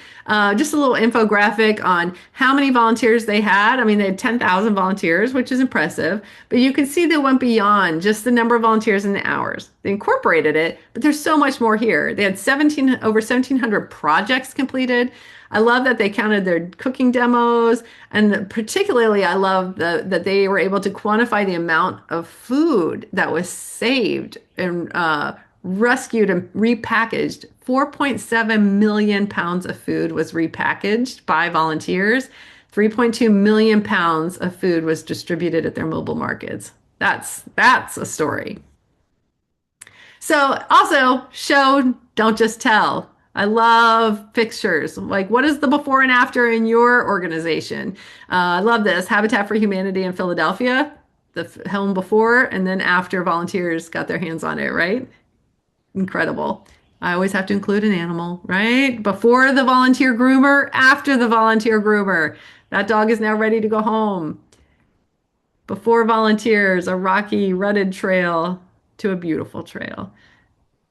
just a little infographic on how many volunteers they had. I mean, they had 10,000 volunteers, which is impressive, but you can see they went beyond just the number of volunteers and the hours. They incorporated it, but there's so much more here. They had over 1,700 projects completed. I love that they counted their cooking demos, and particularly I love that they were able to quantify the amount of food that was saved and rescued and repackaged. 4.7 million pounds of food was repackaged by volunteers. 3.2 million pounds of food was distributed at their mobile markets. That's a story. So also show, don't just tell. I love pictures. Like, what is the before and after in your organization? I love this. Habitat for Humanity in Philadelphia, the home before and then after volunteers got their hands on it, right? Incredible. I always have to include an animal, right? Before the volunteer groomer, after the volunteer groomer. That dog is now ready to go home. Before volunteers, a rocky, rutted trail to a beautiful trail.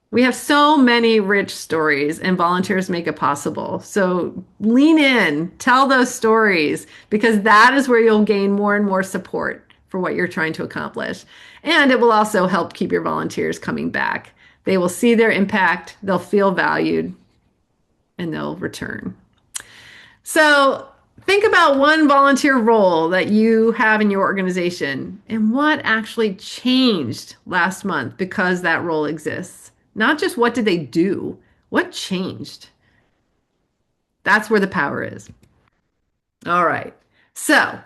We have so many rich stories, and volunteers make it possible. So lean in, tell those stories, because that is where you'll gain more and more support for what you're trying to accomplish. And it will also help keep your volunteers coming back. They will see their impact, they'll feel valued, and they'll return. So think about one volunteer role that you have in your organization and what actually changed last month because that role exists. Not just what did they do, what changed? That's where the power is. All right. So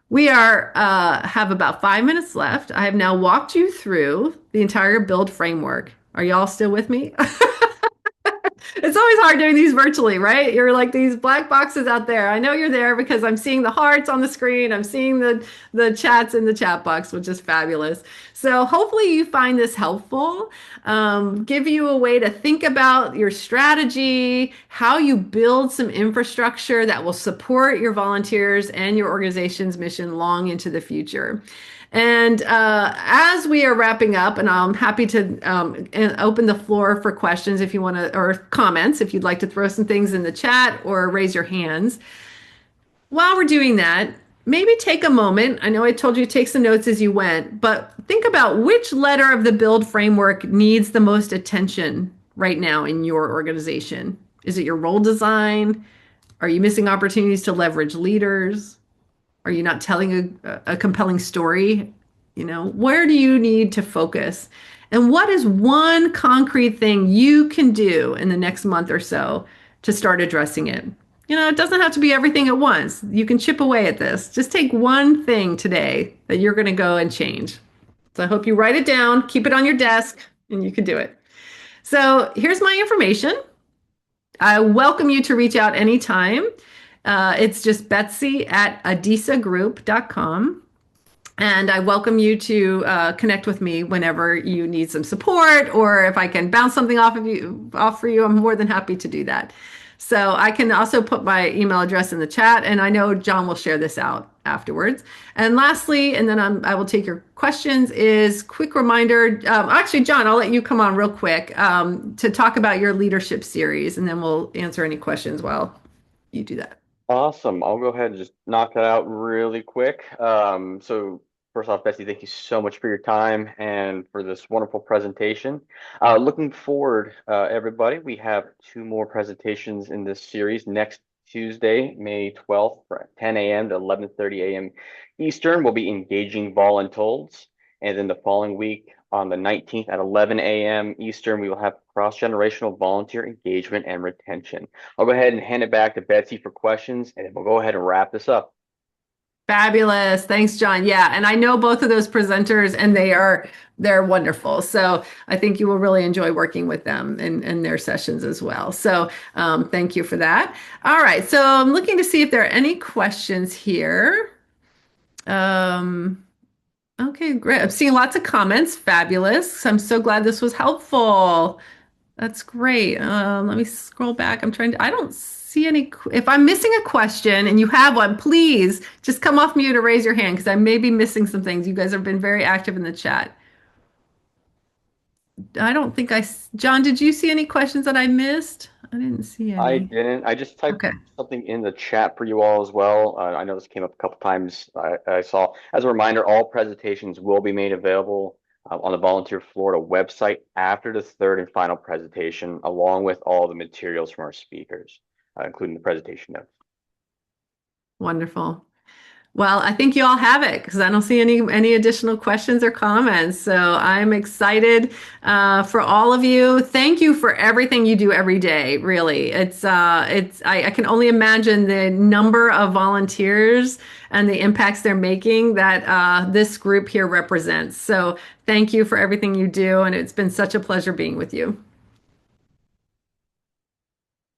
we are have about 5 minutes left. I have now walked you through the entire build framework. Are y'all still with me? It's always hard doing these virtually, right? You're like these black boxes out there. I know you're there because I'm seeing the hearts on the screen. I'm seeing the chats in the chat box, which is fabulous. So hopefully you find this helpful. Give you a way to think about your strategy, how you build some infrastructure that will support your volunteers and your organization's mission long into the future. And as we are wrapping up, and I'm happy to open the floor for questions if you want to, or comments if you'd like to throw some things in the chat or raise your hands. While we're doing that, maybe take a moment. I know I told you to take some notes as you went, but think about which letter of the build framework needs the most attention right now in your organization. Is it your role design? Are you missing opportunities to leverage leaders? Are you not telling a compelling story? You know, where do you need to focus? And what is one concrete thing you can do in the next month or so to start addressing it? You know, it doesn't have to be everything at once. You can chip away at this. Just take one thing today that you're going to go and change. So I hope you write it down, keep it on your desk, and you can do it. So here's my information. I welcome you to reach out anytime. It's just Betsy@adisagroup.com. And I welcome you to connect with me whenever you need some support, or if I can bounce something off for you, I'm more than happy to do that. So I can also put my email address in the chat, and I know John will share this out afterwards. And lastly, and then I will take your questions, is quick reminder. Actually, John, I'll let you come on real quick to talk about your leadership series, and then we'll answer any questions while you do that. Awesome. I'll go ahead and just knock that out really quick. So first off, Betsy, thank you so much for your time and for this wonderful presentation. Looking forward, everybody, we have 2 more presentations in this series. Next Tuesday, May 12th, from 10 a.m. to 11:30 a.m. Eastern, we'll be engaging voluntold. And then the following week, on the 19th at 11 a.m. Eastern, we will have cross-generational volunteer engagement and retention. I'll go ahead and hand it back to Betsy for questions, and then we'll go ahead and wrap this up. Fabulous. Thanks, John. Yeah, and I know both of those presenters, and they're wonderful. So I think you will really enjoy working with them in their sessions as well. So thank you for that. All right, so I'm looking to see if there are any questions here. Okay, great. I'm seeing lots of comments. Fabulous. I'm so glad this was helpful. That's great. Let me scroll back. I don't see any. If I'm missing a question and you have one, please just come off mute or raise your hand because I may be missing some things. You guys have been very active in the chat. I don't think John, did you see any questions that I missed? I didn't see any. I didn't. I just typed something in the chat for you all as well. I know this came up a couple times. I saw. As a reminder, all presentations will be made available on the Volunteer Florida website after the 3rd and final presentation, along with all the materials from our speakers, including the presentation notes. Wonderful. Well, I think you all have it because I don't see any additional questions or comments. So I'm excited for all of you. Thank you for everything you do every day. Really, I can only imagine the number of volunteers and the impacts they're making that this group here represents. So thank you for everything you do, and it's been such a pleasure being with you.